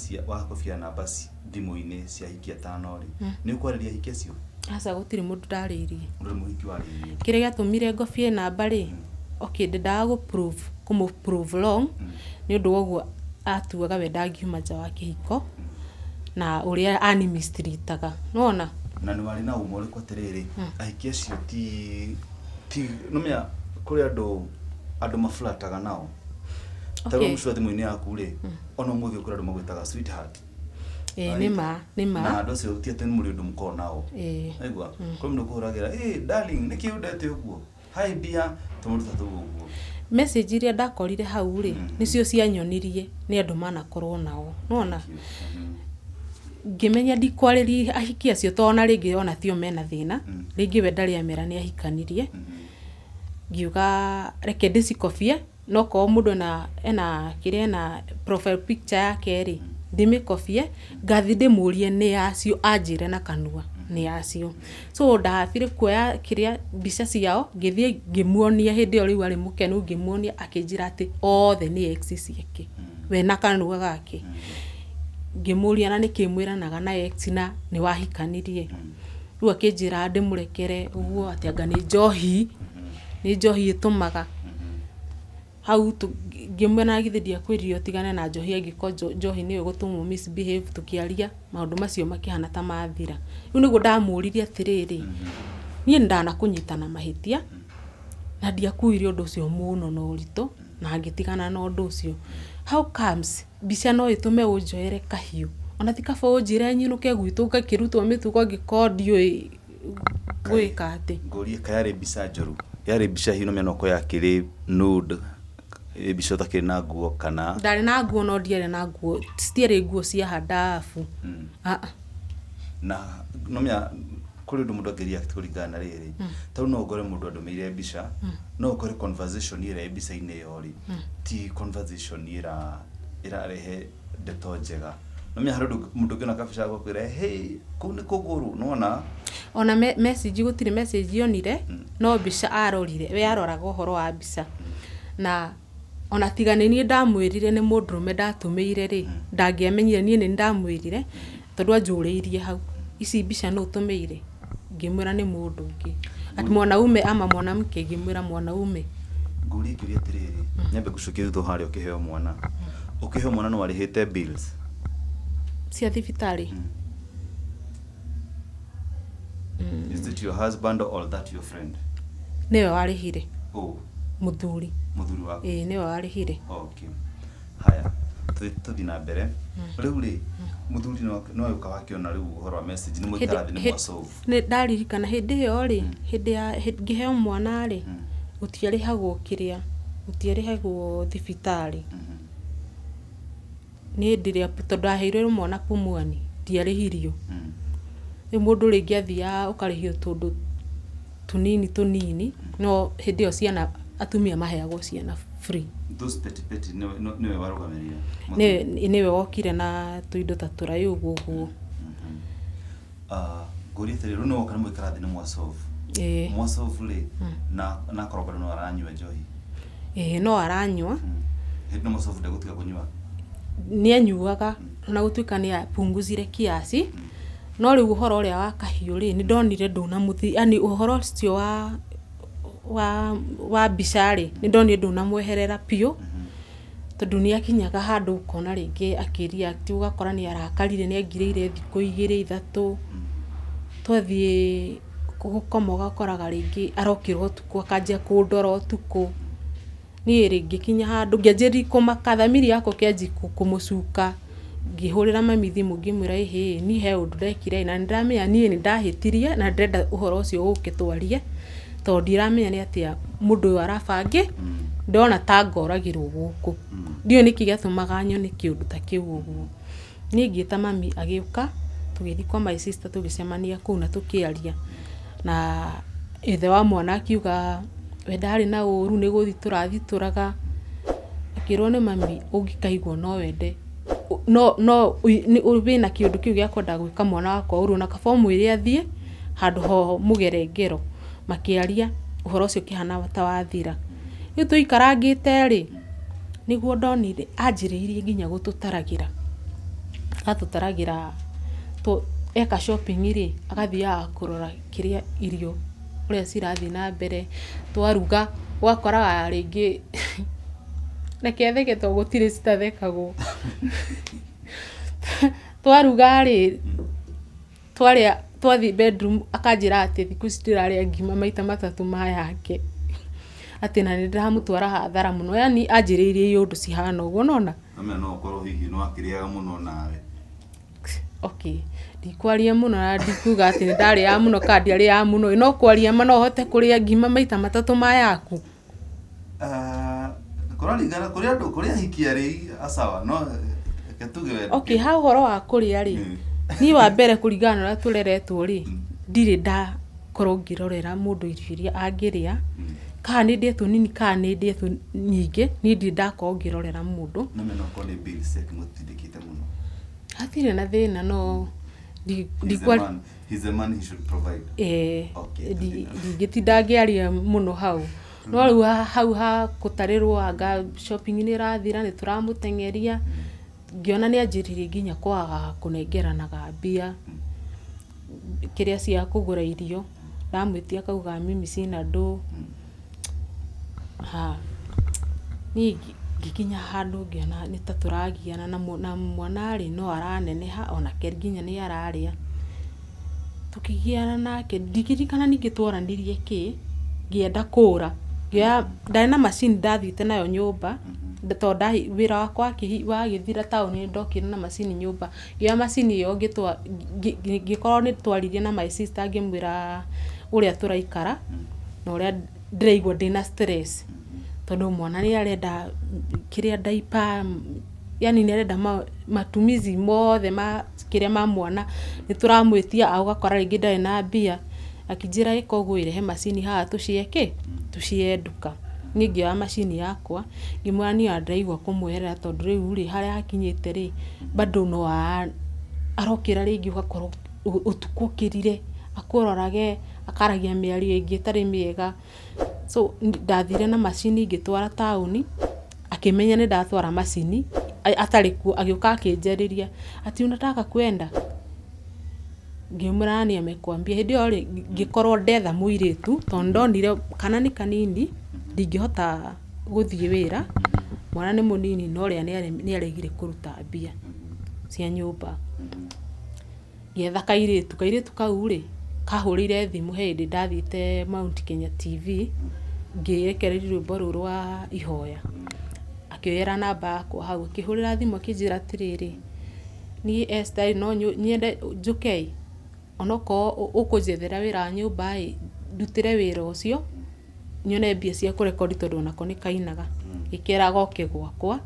Speaker 2: thimũ-inĩ cia ahiki atano rĩ nĩ ũkwarĩria ahiki acio
Speaker 1: asa gũtirĩ mũndũ ndarĩirie
Speaker 2: ũrĩ mũhiki warĩirie
Speaker 1: kĩrĩa gĩatũmire ngobie namba rĩ ndendaga kũmũprove wrong nĩ ũndũ woguo atuaga we ndangiuma nja wa kĩhiko na ũrĩa animistreetaga nona
Speaker 2: na nĩ warĩ na ũmwe ũrĩkũ atĩrĩrĩ ahiki acio ti nũmĩa kũrĩ andũ maflataga nao tagwo mũcio thimũ-inĩ yaku rĩ ona mũthĩ kũrĩ andũ magwĩtaga sweetheart
Speaker 1: nĩma
Speaker 2: na andũ acio ti atĩ nĩ mũrĩ ũndũ mũkoragwo nao aigua kũrĩ mũndũ ũkũhũragĩra darling nĩkĩ ũndete ũguo hi dear tũmũruta tũu ũguo
Speaker 1: message iria ndakorire hau rĩ nĩcio cianyonirie nĩ andũ manakorwo nao nona ngĩmenya ndikwarĩria ahiki acio tona rĩngĩ ona tio mena thĩna rĩngĩ we ndarĩ amera nĩ ahikanirie ngiuga reke ndĩcikobie no ko mũndũ ena kĩrĩa na profile picture yake rĩ ndĩmĩkobie ngathi ndĩmũrie nĩ yacio anjĩre na kanua nĩ yacio so ndahafire kuoya kĩrĩa mbica ciao ngĩthiĩ ngĩmuonia hĩndĩ ĩyo rĩu arĩ mũkenu ngĩmuonia akĩnjĩra atĩ othe nĩ ex ciake we na kanua gake ngĩmũria na nĩkĩmwĩranaga na ex na nĩ wahikanirie rĩu akĩnjĩra ndĩmũrekere ũguo atĩ anga nĩ njohi ĩtũmaga hau ngĩmwĩra githĩ ndiakwĩrire ũtigane na njohi angĩkorwo njohi nĩyo gũtũmwo misbehave tũkĩaria maũndũ macio makĩhana ta mathira rĩu nĩguo ndamũririe atĩrĩrĩ niĩ ndanakũnyita na mahĩtia na ndiakuire ũndũ ũcio mũno na ũritũ na ngĩtigana na ũndũ ũcio how comes mbica no ĩtũme ũnjoere kahiũ ona ti kaba ũnjĩre nyinũke gwitũ ngakĩrutwo mĩtugo angĩkorwo ndiũĩ gwĩka atĩ
Speaker 2: ngũrie kayarĩ mbica njoru yarĩ mbica hino mĩano ko yakĩrĩ nude mbica takĩrĩ na nguo kana
Speaker 1: ndarĩ na nguo no ndiarĩ na nguo citiarĩ nguo cia handabu
Speaker 2: na nomya kũrĩ ũndũ mũndũ angĩria kũringana na rĩrĩ tondũ no ũkore mũndũ andũmĩire mbica no ũkore conversation ĩrĩa mbica-inĩ ĩyo rĩ ti conversation ĩrarehe ndeto njega nomya harĩ mũndũ ũngĩ na kabica gũkwĩra hey kũu nĩ kũgũrũ nona
Speaker 1: ona message gũtirĩ message yonire no mbica arorire we aroraga ũhoro wa mbica na ona tigane niĩ ndamwĩrire nĩ mũndũrũme ndatũmĩire rĩ ndangĩamenyire niĩ nĩ ndamwĩrire tondũ anjũrĩirie hau ici mbica no ũtũmĩire ngĩmwĩra nĩ mũndũ ũngĩ ati mwanaume ama mwanamke ngĩmwĩra mwanaume
Speaker 2: ngũrie kĩũria atĩrĩrĩ nyambe gũcokia thutha harĩa ũkĩheo mwana no warĩhĩte bills
Speaker 1: cia thibitarĩ
Speaker 2: is it your husband or that your friend
Speaker 1: niwe warĩhire
Speaker 2: Oh,
Speaker 1: mũthuri
Speaker 2: muthuri waku.
Speaker 1: niwe warĩhire.
Speaker 2: Okay. Haya. Tuthi na mbere. Riu ri muthuri no yuka wakiona riu uhoro wa message ni muikarathi ni mwasolve.
Speaker 1: Nĩ ndaririkana hĩndĩ ĩyo rĩ, hĩndĩ ya ngĩheo mwana rĩ, gũtiarĩhagwo kĩrĩa, gũtiarĩhagwo thibitarĩ. Nĩ hĩndĩ ĩrĩa tondũ ndaheirwo mwana Pumwani ndiarĩhirio. Rĩu mũndũ rĩngĩ athiaga ũkarĩhio tũndũ tũnini, no hĩndĩ ĩyo ciana atumia maheagwo ciana free.
Speaker 2: Those petty niwe warugamirira.
Speaker 1: Niwe wokire na tuindo ta tũraĩ ũguo.
Speaker 2: Ngũria atĩrĩ, rĩu no woka nĩ mũikarathi nĩ mwasolve. Mwasolve rĩ, na korwo bado no aranyua njohi.
Speaker 1: No aranyua.
Speaker 2: Hĩndĩ no mwasolve ndegũtiga kũnyua.
Speaker 1: Nĩ anyuaga na gũtuĩka nĩ apunguzire kiasi. No rĩu ũhoro ũrĩa wa kahiũ rĩ, nĩ ndonire yani ũhoro ũcio wa mbica rĩ, nĩ ndonire ndũnamweherera piũ. Tondũ nĩ akinyaga handũ ukona rĩngĩ akĩria ati ũgakora nĩ arakarire, nĩ angirĩire thikũ 2-3. Twathiĩ gũkoma ũgakoraga rĩngĩ arokĩrwo ũtukũ akanjia kũndora ũtukũ. Niĩ rĩngĩ kinya handũ ngĩanjĩrĩria kũmaka, thamiri yakwa kĩanjia kũmũcuka. Ngĩhũrĩra mami thimũ ngĩmwĩra niĩ he ũndũ ndekire na nĩndĩramenya niĩ nĩ ndahĩtirie na ndĩrenda ũhoro ũcio ũke twarie. Tondũ ndiramenya nĩ atĩa mũndũ ũyũ arabange, ndona ta ngoragĩrwo gũkũ. Ndiũ nĩkĩ gĩatũmaga nyone kĩũndũ ta kĩu ũguo. Niĩ ngĩĩta mami agĩũka, tũgĩthiĩ kwa my sister tũgĩcemania kũu na tũkĩaria. Na ithe wa mwana akiuga we ndarĩ na ũru, nĩ gũthiĩ tũrathitũraga. Akĩrwo nĩ mami ũngĩkaigua no wende. No wĩna kĩũndũ kĩu gĩa kwenda gwĩka mwana wakwa ũru, na kaba ũmwĩre athiĩ handũ ho mũgerengero. Makĩaria ũhoro ũcio kĩhana ta wathira. Rĩu tũikarangĩte rĩ, nĩguo ndonire anjĩrĩirie nginya gũtũtaragĩra. Atũtaragĩra eka shopping rĩ, agathiaga kũrora kĩrĩa irio ũrĩa cirathiĩ na mbere. Twaruga ũgakoraga rĩngĩ reke theke tondũ gũtirĩ citathekagwo. Twaruga rĩ, twathiĩ bedroom akanjĩra atĩ thikũ ici ndĩrarĩa ngima maita 3 ma yake. Atĩ na nĩ ndĩramũtwara hathara mũno. Yani anjĩrĩirie iũndũ cihana ũguo nona.
Speaker 2: Amenya no ũkorwo hihi no akĩrĩaga mũno nawe.
Speaker 1: Okay. Ndikwaria mũno na ndikuga atĩ nĩ ndarĩaga mũno kana ndiarĩaga mũno. No kwaria ma no hote kũrĩa ngima maita 3 ma yaku.
Speaker 2: Kũrarigana kũrĩa andũ kũrĩa hikia rĩ asawa no ketuge wewe.
Speaker 1: Okay, ha ũhoro wa kũrĩa rĩ. Niĩ wa mbere kũringana na ũrĩa tũreretwo rĩ, ndirĩ ndakorwo ngĩrorera mũndũ irio iria angĩrĩa. Kana nĩ ndĩetwo nini kana nĩ ndĩetwo nyingĩ, niĩ ndirĩ ndakorwo ngĩrorera mũndũ.
Speaker 2: No mena ko nĩ bill set mũtindĩkĩte mũno.
Speaker 1: Hatirĩ na thĩna no
Speaker 2: He's a man, he should provide. Okay.
Speaker 1: Ndingĩtinda ngĩaria mũno hau. No rĩu hau ha gũtarĩrwo anga shopping nĩ ĩrathira nĩ tũramũteng'eria. Ngĩona nĩ anjĩrĩirie nginya kwaga kũnengeranaga mbia kĩrĩa cia kũgũra irio. Ndamwĩtia akauga mimi sina ndũ. Niĩ ngĩkinya handũ ngĩona nĩ ta tũragiana na mwana rĩ no araneneha onake nginya nĩ ararĩa. Tũkĩgiana nake ndikirikana ningĩ twaranirie kĩ ngĩenda kũra. Ndarĩ na macini ndathiĩte nayo nyũmba. Tondũ wĩra wakwa wagĩthira taũni ndokire na macini nyũmba. Ngĩoya macini ĩyo ngĩkorwo nĩ twaririe na my sister ngĩmwĩra ũrĩa tũraikara na ũrĩa ndĩraigua ndĩna stress. Tondũ mwana nĩ arenda kĩrĩa diaper, yani nĩ arenda matumizi mothe kĩrĩa ma mwana. Nĩ tũramwĩtia ũgakora rĩngĩ ndarĩ na mbia. Akĩnjĩra ĩka ũguo ĩrehe macini haha tũciye nduka. Niĩ ngĩoya macini yakwa ngĩmwĩra niĩ ndĩraigua kũmweherera tondũ rĩu rĩ harĩa hakinyĩte rĩ bado no arokĩra rĩngĩ ũgakorwo ũtukũ ũkĩrire akũrorage akaragia mĩario ĩngĩ ĩtarĩ mĩega. So ndathire na macini ngĩtwara taũni, akĩmenya nĩ ndatwara macini atarĩ kuo, agĩũka akĩnjarĩria ati unataka kwenda. Ngĩmwĩra nĩ amekwambia. Hĩndĩ ĩyo rĩ ngĩkorwo ndetha mũirĩtu tondũ ndonire kana nĩ kanini ndingĩhota gũthiĩ wĩra. Mwana nĩ mũnini no ũrĩa nĩ aregire kũruta mbia cia nyũmba. Ngĩetha kairĩtu kau rĩ kahũrĩire thimũ hĩndĩ ndathiĩte Mount Kenya TV ngĩrekereria rwĩmbo rũrũ rwa ihoya, akĩoyera namba yakwa hau, akĩhũrĩra thimũ akĩnjĩra atĩrĩrĩ, niĩ Esther no nyende njũke onokorwo ũkũnjethera wĩra nyũmba ndutĩre wĩra ũcio nyone mbia cia kũrekondi tondũ onako nĩ kainaga, gĩkĩra goke gwakwa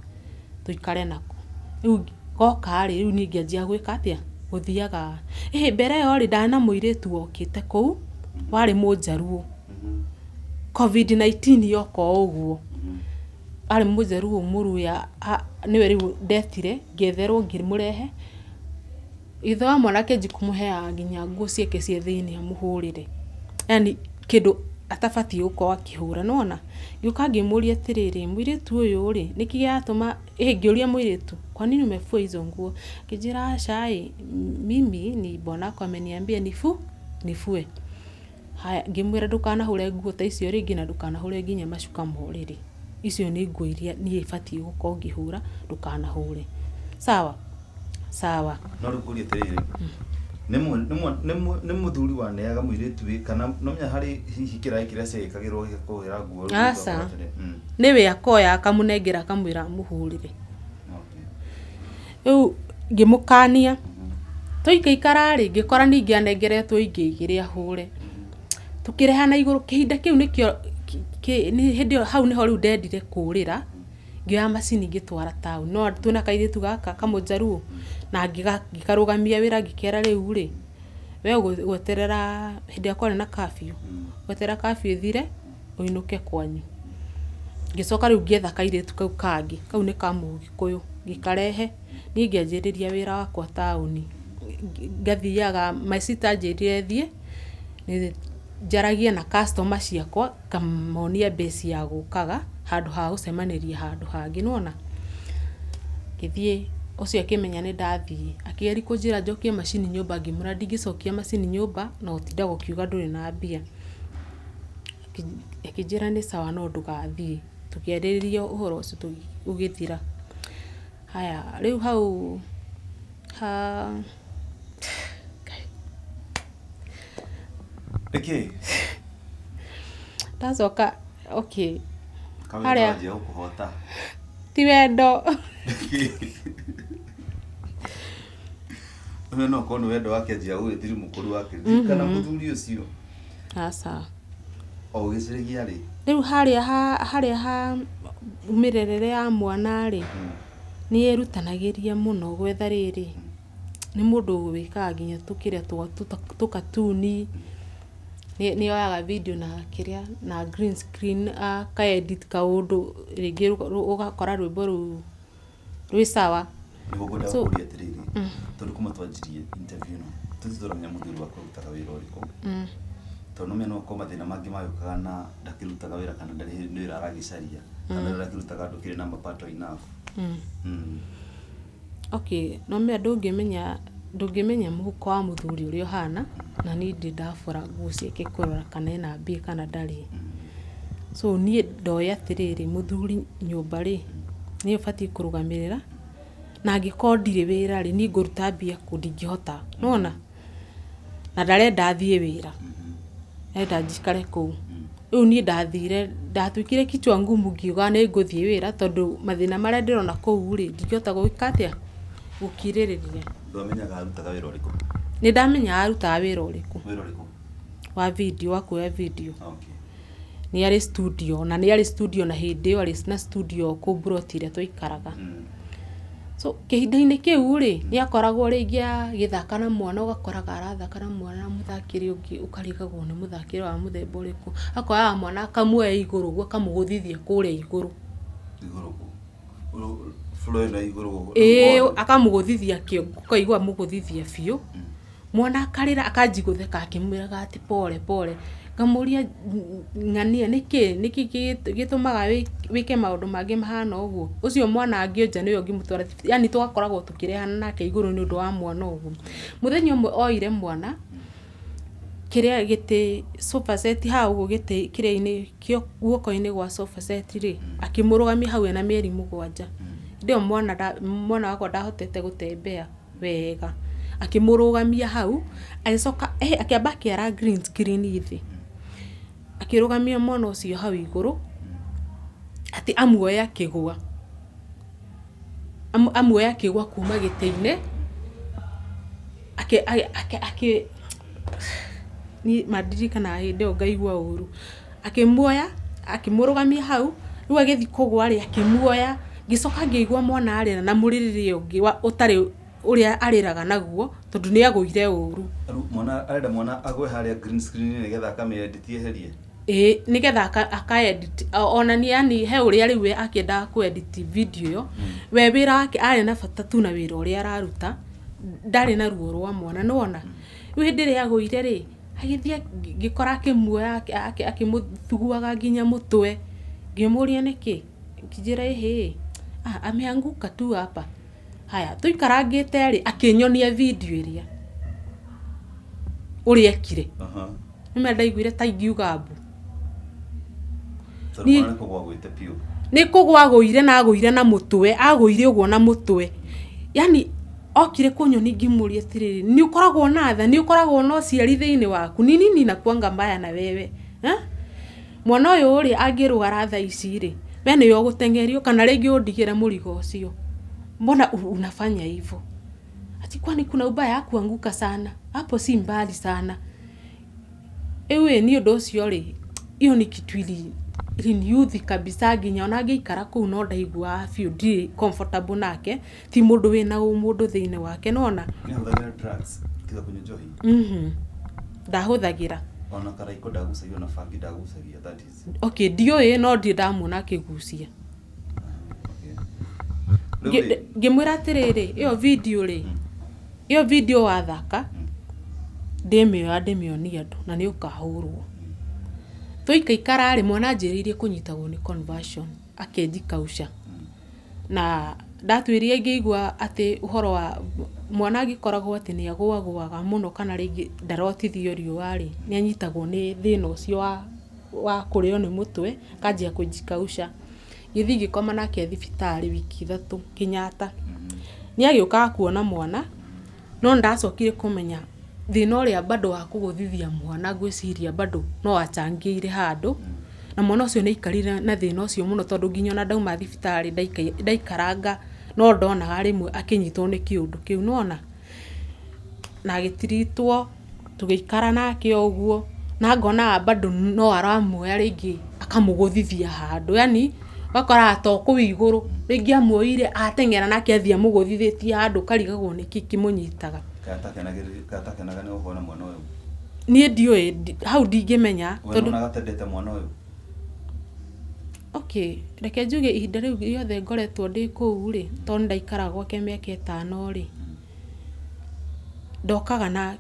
Speaker 1: tũikare nako. Rĩu goka rĩu niĩ ngĩanjia gwĩka atĩa, gũthiaga mbere ĩyo ndarĩ na mũirĩtu wokĩte kũu warĩ Mũnjaruo, COVID-19 yoka ũguo, arĩ Mũnjaruo Mũrũya, nĩwe rĩu ndetire ngĩetherwo ngĩmũrehe, ithe wa mwanake njikũmũheaga nginya nguo ciake cia thĩinĩ amũhũrĩre, yani kĩndũ atabatiĩ gũkorwo akĩhũra, nĩwona. Ngĩũka ngĩmũria atĩrĩrĩ, mũirĩtu ũyũ rĩ nĩkĩ gĩatũma, ngĩũria mũirĩtu, kwa nini umefua hizo nguo? Akĩnjĩra aca mimi ni bwanako ameniambia nifue. Haya, ngĩmwĩra ndũkanahũre nguo ta icio rĩngĩ na ndũkanahũre nginya macuka morĩrĩ, icio nĩ nguo iria niĩ batiĩ gũkorwo ngĩhũra, ndũkanahũre. Sawa.
Speaker 2: No rĩkũria atĩrĩrĩ, nĩ mũthuri waneaga mũirĩtu kana no menya harĩ hihi kĩraĩ kĩrĩa ciekagĩrwo gĩkũhũra nguo?
Speaker 1: Aca, nĩwe akoya akamũnengera akamwĩra amũhũrĩre. Rĩu ngĩmũkania, tũikaikara rĩ ngĩkora ningĩ anengeretwo ingĩ igĩrĩ ahũre, tũkĩrehana igũrũ. Kĩhinda kĩu nĩkĩo hĩndĩ hau nĩho rĩu ndendire kũrĩra, ngĩoya macini ngĩtwara taũni, no twĩna kairĩtu gaka kamũnjaruo, na ngĩkarũgamia wĩra ngĩkera rĩu rĩ, we gweterera hĩndĩ yakwa na kabiũ, gweterera kabiũ ĩthire ũinũke kwanyu. Ngĩcoka rĩu ngĩetha kairĩtu kau kangĩ, kau nĩ ka Mũgĩkũyũ, ngĩkarehe niĩ ngĩanjĩrĩria wĩra wakwa taũni, ngathiaga maicita njĩrire thiĩ njaragie na customer ciakwa, ngamonia base ya gũkaga handũ ha gũcemanĩria handũ hangĩ, nĩwona. Ngĩthiĩ ũcio akĩmenya nĩ ndathiĩ, akĩgeria kũnjĩra njokie macini nyũmba, ngĩmwĩra ndingĩcokia macini nyũmba na ũtindaga ũkiuga ndũrĩ na mbia. Akĩnjĩra nĩ sawa no ndũgathiĩ, tũkĩarĩrĩria ũhoro ũcio ũgĩthira. Haya, rĩu hau
Speaker 2: Nĩkĩ?
Speaker 1: Ndacoka
Speaker 2: harĩa gũkũhota
Speaker 1: ti wendo.
Speaker 2: No korwo nĩ wendo wake anjia gũgĩthiri mũkũrũ wake kana mũthuri ũcio.
Speaker 1: Aca.
Speaker 2: O gĩcirĩgia rĩ.
Speaker 1: Rĩu harĩa ha mĩrerere ya mwana rĩ, nĩ erutanagĩria mũno gwetha rĩrĩ. Nĩ mũndũ wĩkaga nginya tũkĩrĩa tũkatuni, nĩ oyaga video na kĩrĩa na green screen ka-edit kaũndũ rĩngĩ ũgakora rwĩmbo rũu rwĩ sawa.
Speaker 2: Nĩguo ngwenda gũkũria atĩrĩrĩ, tondũ kuma twanjirie interview ĩno tũtitũramenya mũthuri wakwa arutaga wĩra ũrĩkũ, tondũ no gũkorwo mathĩna mangĩ magĩũkaga na ndakĩrutaga wĩra kana ndarĩ wĩra aragĩcaria, kana ndakĩrutaga andũ kĩrĩ na mapato enough.
Speaker 1: No menya ndũngĩmenya mũhuko wa mũthuri ũrĩa ũhana, na niĩ ndabora nguo ciake kũrora kana ena mbia kana ndarĩ. So niĩ ndoya atĩrĩrĩ, mũthuri nyũmba rĩ niĩ ũbatiĩ kũrũgamĩrĩra, na angĩkorwo ndirĩ wĩra rĩ niĩ ngũruta mbia kũ ndingĩhota, nĩwona, na ndarenda thiĩ wĩra, arenda njikare kũu. Rĩu niĩ ndathire ndatuĩkire kichwa ngumu ngiuga nĩ ngũthiĩ wĩra, tondũ mathĩna marĩa ndĩrona kũu rĩ ndingĩhota gwĩka atĩa, gũkirĩrĩria.
Speaker 2: Ndwamenyaga arutaga wĩra ũrĩkũ?
Speaker 1: Nĩ ndamenyaga arutaga wĩra ũrĩkũ.
Speaker 2: Wĩra ũrĩkũ?
Speaker 1: Wa video, wa kuoya video.
Speaker 2: Okay.
Speaker 1: Nĩ arĩ studio, na nĩ arĩ studio na hĩndĩ ĩyo arĩ na studio kũu Buroti ĩrĩa twaikaraga. So kĩhinda-inĩ kĩu rĩ nĩ akoragwo rĩngĩ agĩthaka na mwana, ũgakoraga arathaka na mwana, mũthakĩri ũngĩ ũkarigagwo nĩ mũthakĩri wa mũthemba ũrĩkũ, akoyaga mwana akamuoya igũrũ ũguo akamũgũthithia kũrĩa igũrũ. Akamũgũthithia kĩongo, ũkaigua amũgũthithia biũ. Mwana akarĩra akanji gũtheka akĩmwĩraga atĩ pole. Ngamũria ng'ania nĩkĩ gĩtũmaga wĩke maũndũ mangĩ mahana ũguo. Ũcio mwana angĩonja nĩwe ũngĩmũtwara, yani twakoragwo tũkĩrehana nake igũrũ nĩ ũndũ wa mwana ũguo. Mũthenya ũmwe oire mwana kĩrĩa gĩtĩ sofa set hau ũguo gĩtĩ kĩrĩa-inĩ kĩo guoko-inĩ gwa sofa set rĩ, akĩmũrũgamia hau ena mĩeri 7. Ndio mwana wakwa ndahotete gũtembea wega, akimũrũgamia hau agicoka akiamba akiara green screen ithi akirugamia mwana ucio hau iguru ati amuoya kigwa amuoya kigwa kuma gite-ini ni madirikana hindi o ngaigua uru akimuoya akimurugamia hau riu agithi kugwa ri akimuoya gicoka ngeigua mwana arira na muririre ungi utari uria ariraga naguo tondu ni agwire uru
Speaker 2: mwana agwe haria green screen nigetha akame-edit eherie
Speaker 1: nigetha aka-edit ona ni yani he uria riu akienda ku-edit video yo we wira wake ari na bata tu na wira uria araruta ndari na ruo rwa mwana nona riu hindi ria agwire ri agithia gikora akimuoya akimuthuguaga nginya mutwe ngimuria niki kijira ameanguka tu hapa haya tuikarangite ri akinyonia video iria uri ekire nime ndaiguire ta ingiuga mbu ni kugwa agwire na mutwe agwire uguo na mutwe yani okire kunyoni ngimuria tiriri ni ukoragwo na tha ni ukoragwo no ciari thiini waku ni nini na kuanga mbaya na wewe mwana uyu uri angirugara tha ici ri we ni yo gutengerio kana ringi undigire murigo ucio mbona unafanya hivyo ati kwani kuna ubaya ya kuanguka sana hapo si mbali sana ewe ni undu ucio ri iyo ni kitwili youth kabisa ginya ona ngeikara ku no ndaigua feel di comfortable nake ti mundu wina mundu thiine wake nona
Speaker 2: ni huthagira drugs kiza kunywa njohi
Speaker 1: ndahuthagira
Speaker 2: ona karaiko ndagucagia na bangi ndagucagia that is
Speaker 1: okay dio no ndi ndamuna akigucia ngimwira atiriri iyo video ri iyo video wathaka ndemionia andu na ni ukahurwo tuikaikara ri mwana njiririe kunyitagwo ni conversion akenjikausha na ndatwirie ngeigua ati uhoro wa mwana gikoragwo ati ni agwagwaga muno kana ringi ndarotithio riua ri ni anyitagwo ni thina ucio wa kurio ni mutwe kanjia kunjikausha githi gikoma nake thibitari wiki 3 Kenyatta ni agiuka kuona mwana no ndacokire kumenya thina uria bado wa kuguthithia mwana gwiciria bado no achangiire handu na mwana ucio ni ikarire na thina ucio muno tondu nginya na ndauma thibitari ndaikaranga no ndonaga rimwe akinyitwo ni kiundu kiu nona na agitiritwo tugiikara nake oguo na ngona bado no aramuoya ringi akamuguthithia handu yani wakora atoko iguru ringi amuoire atengera nake athia muguthithĩtie handu karigagwo ni kimunyitaga
Speaker 2: katakenaga ni uhona mwana uyu
Speaker 1: ni ndioi how ndingimenya
Speaker 2: tondu nagatendete mwana uyu
Speaker 1: okay reke njuge ihinda riu yothe ngoretwo ndi kuu ri tondu ndaikara gwake miaka 5 ri ndokaga na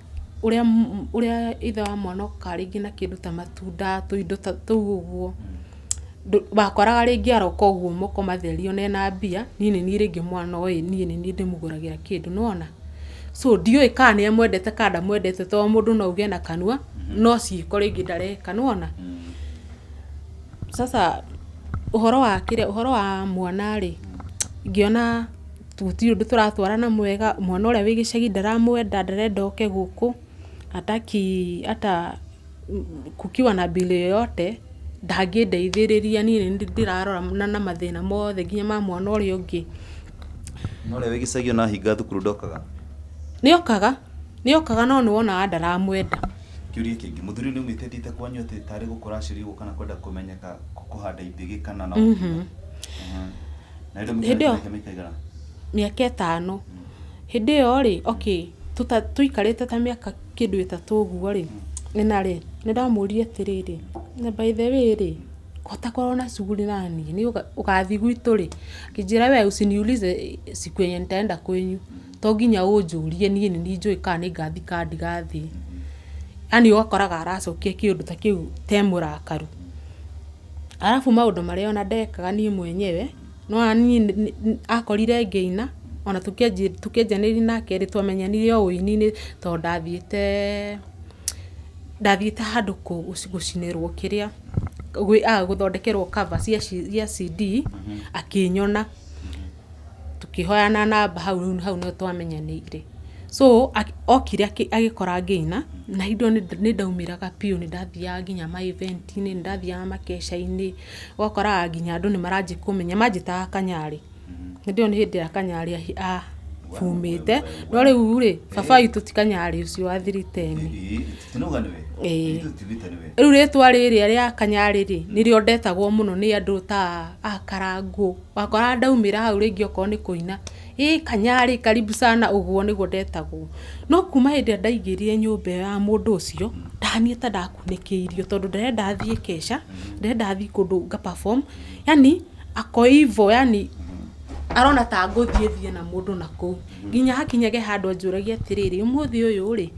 Speaker 1: uria ithe wa mwana karingi na kindu ta matunda tuindo ta tuguo bakoraga ringi aroka uguo moko matherio na mbia ni ringi mwana oyi ni ndimuguragira kindu nona so ndioi kana ni amwendete kada mwendete to mundu no uge na kanua no ciiko ringi ndareka nona sasa uhoro wa mwana ri ngiona tuti undu turatwarana mwega mwana uria wi gicagi ndaramwenda ndarenda oke guku hata kukiwa na bili yote ndangindeithiriria ni ndirarora na mathina mothe nginya ma mwana uria ungi
Speaker 2: no uria wi gicagi na hinga thukuru ndokaga
Speaker 1: ni okaga no ni wona ndaramwenda
Speaker 2: kiuria kingi muthuri ni umitendite kwanyu ati tari gukora shirigo kana kwenda kumenyeka kuhanda ibigi kana na na ndio mikaigara
Speaker 1: miaka 5 hindi yo ri okay tuikarite ta miaka kindu 3 uguo ri nina ri ndamuririe atiriri na by the way ri kota korona shughuli nani ni ugathi gwitu ri kijira we usiniulize siku yenye nitaenda kwenyu to nginya unjurie ni njui kana ni ngathi kandi gathi ani wakoraga aracokia kindu ta kiu temurakaru alafu maundu maria ona ndekaga ni mwenyewe no ani akorire ngeina ona tukienjaniri nake ri twamenyanire o uini to ndathiite handu gucinirwo kiria guthondekerwo cover cia CD akinyona tukihoyana namba hau no twamenyanire So okire agikora ngĩina na indo nĩ ndaumĩraga piũ, nĩ ndathiaga nginya ma event-inĩ, nĩ ndathiaga makesha-inĩ, ũgakoraga nginya andũ nĩ maranjia kũmenya, manjĩtaga Kanyarĩ. Hĩndĩ ĩyo nĩ hĩndĩ ĩrĩa Kanyarĩ afumĩte, no rĩu rĩ baba witũ ti Kanyarĩ ũcio wa 310. Rĩu rĩtwa rĩrĩa rĩa Kanyarĩ rĩ nĩrĩo ndetagwo mũno nĩ andũ ta Karangũ, wakora ndaumĩra hau rĩngĩ okorwo nĩ kũina Kanyarĩ karibu sana, ũguo nĩguo ndetagwo. No kuma hĩndĩ ĩrĩa ndaingĩrire nyũmba ya mũndũ ũcio ndanie ta ndakunĩkĩirio, tondũ ndĩrenda thiĩ kesha, ndĩrenda thiĩ kũndũ nga perform, yani ako hivyo, yani arona ta ngũthiĩ na mũndũ na kũu. Nginya hakinyage handũ anjũragia atĩrĩrĩ, ũmũthĩ ũyũ rĩ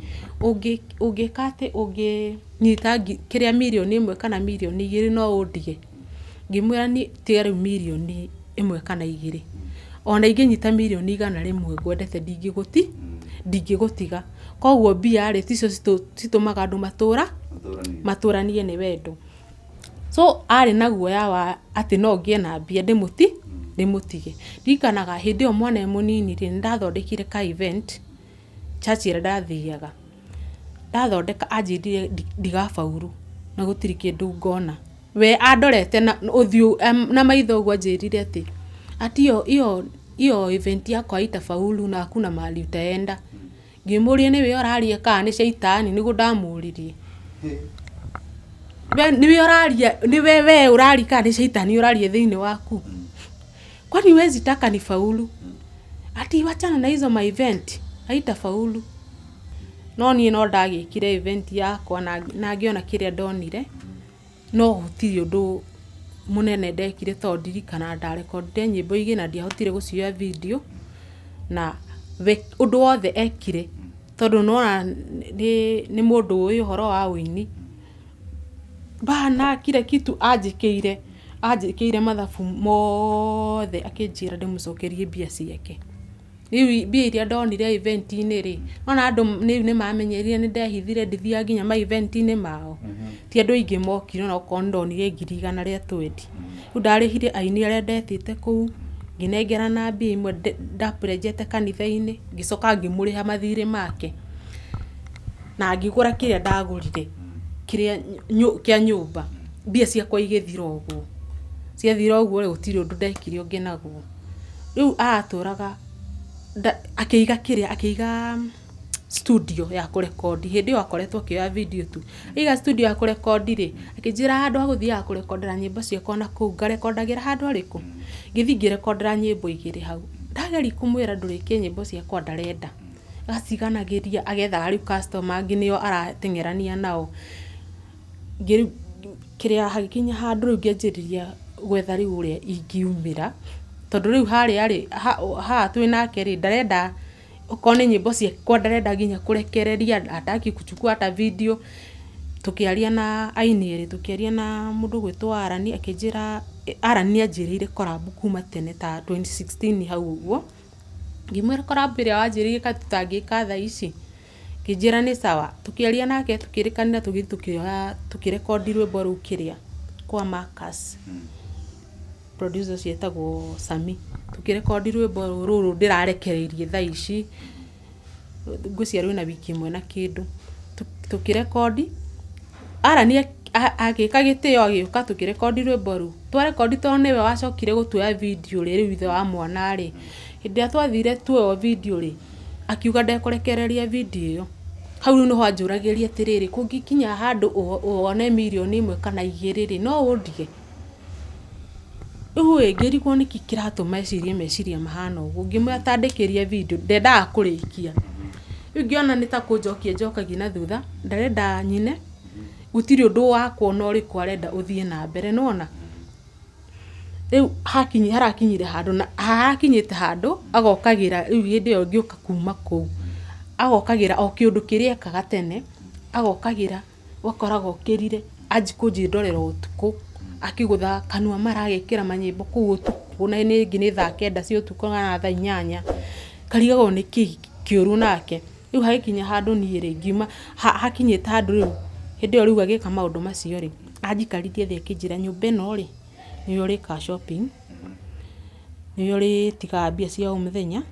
Speaker 1: ũngĩka atĩ ũngĩnyita kĩrĩa mirioni 1 kana mirioni 2 no ũndige. Ngĩmwĩra niĩ tiga rĩu mirioni 1 kana 2, ona ingĩnyita mirioni 100 ngwendete ndingĩgũtiga. Koguo mbia rĩ ticio citũmaga andũ matũranie nĩ wendo. So arĩ na guoya wa atĩ no ngĩe na mbia ndĩmũtige. Ndirikanaga hĩndĩ ĩyo mwana mũnini rĩ ndathondekire ka event church ĩrĩa ndathiaga, ndathondeka anjĩrire ndigabauru na gũtirĩ kĩndũ ngona. We andorete na ũthiũ na maitho ũguo anjĩrire ati iyo event yako haitafaulu na hakuna mahali utaenda. Ngĩmũria nĩwe ũraria kana nĩ shaitani, nĩguo ndamũririe. Nĩwe ũraria, nĩwe we ũraria kana nĩ shaitani ũraria thĩinĩ waku. Kwani huwezi taka nifaulu? Ati wachana na hizo ma event haitafaulu. No niĩ no ndagĩkire event yakwa na ngĩona kĩrĩa ndonire, no gũtirĩ ũndũ mũnene ndekire, tondũ ndirikana ndarekondire nyĩmbo igĩ na ndiahotire gũcioya video, na ũndũ wothe ekire tondũ nona nĩ mũndũ ũyũ ũhoro wa ũini. Bana kile kitu anjĩkĩire mathabu mothe akĩnjĩra ndĩmũcokerie mbia ciake. Rĩu mbia iria ndonire event-inĩ rĩ, ona andũ nĩ mamenyerire nĩ ndehithire ndithiaga nginya ma event-inĩ mao. Ti andũ aingĩ mokire ona okorwo ndonire 100 rĩa 20. Rĩu ndarĩhire aini arĩa ndetĩte kũu, ngĩnengerana mbia imwe ndaprejete kanitha-inĩ, ngĩcoka ngĩmũrĩha mathirĩ make, na ngĩgũra kĩrĩa ndagũrire kĩa nyũmba. Mbia ciakwa igĩthira ũguo, ciathira ũguo gũtirĩ ũndũ ndekire ũngĩ naguo. Rĩu atũraga akĩiga studio ya kũrekondi. Hĩndĩ ĩyo akoretwo akĩoya video tu, aiga studio ya kũrekondi rĩ, akĩnjĩra handũ agũthiaga kũrekondera nyĩmbo ciakwa na kũu, ngarekondagĩra handũ arĩkũ. Ngĩthiĩ ngĩrekondera nyĩmbo 2 hau. Ndageria kũmwĩra ndũrĩkie nyĩmbo ciakwa ndarenda, agaciganagĩria agethaga rĩu customer angĩ nĩo arateng'erania nao. Kĩrĩa hagĩkinya handũ rĩu ngĩanjĩrĩria gwetha rĩu ũrĩa ingiumĩra, tondũ rĩu harĩa rĩ haha twĩ nake rĩ ndarenda okorwo nĩ nyĩmbo ciakwa ndarenda nginya kũrekereria, hataki kuchukua hata video. Tukĩaria na aini erĩ, tukĩaria na mũndũ gwĩtwo Arani, akĩnjĩra Arani nĩanjĩrĩire collab kuma tene ta 2016 hau ũguo. Ngĩmwĩra collab ĩrĩa wanjĩrĩire ka tutangĩka thaa ici, akĩnjĩra nĩ sawa. Tukĩaria nake tukĩrĩkanĩra tũgĩthiĩ tukĩrekondi rwĩmbo rũu kĩrĩa kwa Marcus, producer cietagwo Sami. Tukĩrekondi rwĩmbo rũrũ ndĩrarekereirie thaa ici, ngwĩciria rwĩna wiki 1 na kĩndũ. Tukĩrekondi Arani agĩka gĩtĩo agĩũka tukĩrekondi rwĩmbo rũu. Twarekondi tondũ nĩwe wacokire gũtuoya video rĩu ithe wa mwana rĩ, hĩndĩ ĩrĩa twathire tuoyo video rĩ, akiuga ndekũrekereria video ĩyo. Hau rĩu nĩho anjũragĩria atĩrĩrĩ, kũngĩkinya handũ wone mirioni 1 kana 2 rĩ no ũndige. Rĩu ngĩrigwo nĩkĩ kĩratũma meciria mahana ũguo. Ngĩmwĩra tandĩkĩria video, ndendaga kũrĩkia. Rĩu ngĩona nĩ ta kũnjokia njokagia na thutha, ndarenda nyine, gũtirĩ ũndũ wakwa no ũrĩkũ arenda ũthiĩ na mbere, nona. Rĩu harakinyire handũ na harakinyĩte handũ agokagĩra, rĩu hĩndĩ ĩyo ngĩũka kuma kũu, agokagĩra o kĩũndũ kĩrĩa ekaga tene, agokagĩra wakoraga okĩrire anji kũnjĩndorera ũtukũ, akĩgũtha kanua maragĩkĩra manyĩmbo kũu ũtukũ, na nĩ nginya thaa 9 cia ũtukũ kana thaa 8, karigagwo nĩ kĩũru nake. Rĩu hagĩkinya handũ niĩ rĩ ngiuma hakinyĩte handũ rĩu hĩndĩ ĩyo rĩu agĩka maũndũ macio rĩ, anjikaritie thĩ akĩnjĩra nyũmba ĩno rĩ nĩyo ũrĩka shopping, nĩyo ũrĩtigaga mbia cia o mũthenya,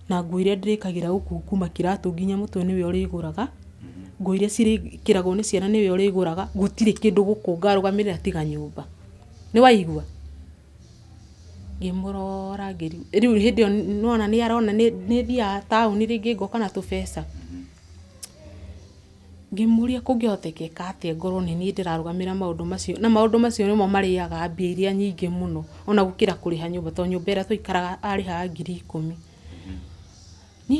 Speaker 1: na nguo iria ndĩrĩkagĩra gũkũ kuma kĩratũ nginya mũtwe nĩwe ũrĩgũraga, nguo iria cirĩkĩragwo nĩ ciana nĩwe ũrĩgũraga, gũtirĩ kĩndũ gũkũ ngarũgamĩrĩra tiga nyũmba. Nĩ waigua? Ngĩmũrora rĩu hĩndĩ ĩyo nĩwona nĩarona nĩ thiaga taũni rĩngĩ ngoka na tũbeca. Ngĩmũria kũngĩhotekeka atĩa ngorwo nĩ niĩ ndĩrarũgamĩrĩra maũndũ macio, na maũndũ macio nĩmo marĩaga mbia iria nyingĩ mũno ona gũkĩra kũrĩha nyũmba, tondũ nyũmba ĩrĩa twaikaraga arĩhaga 10,000. Niĩ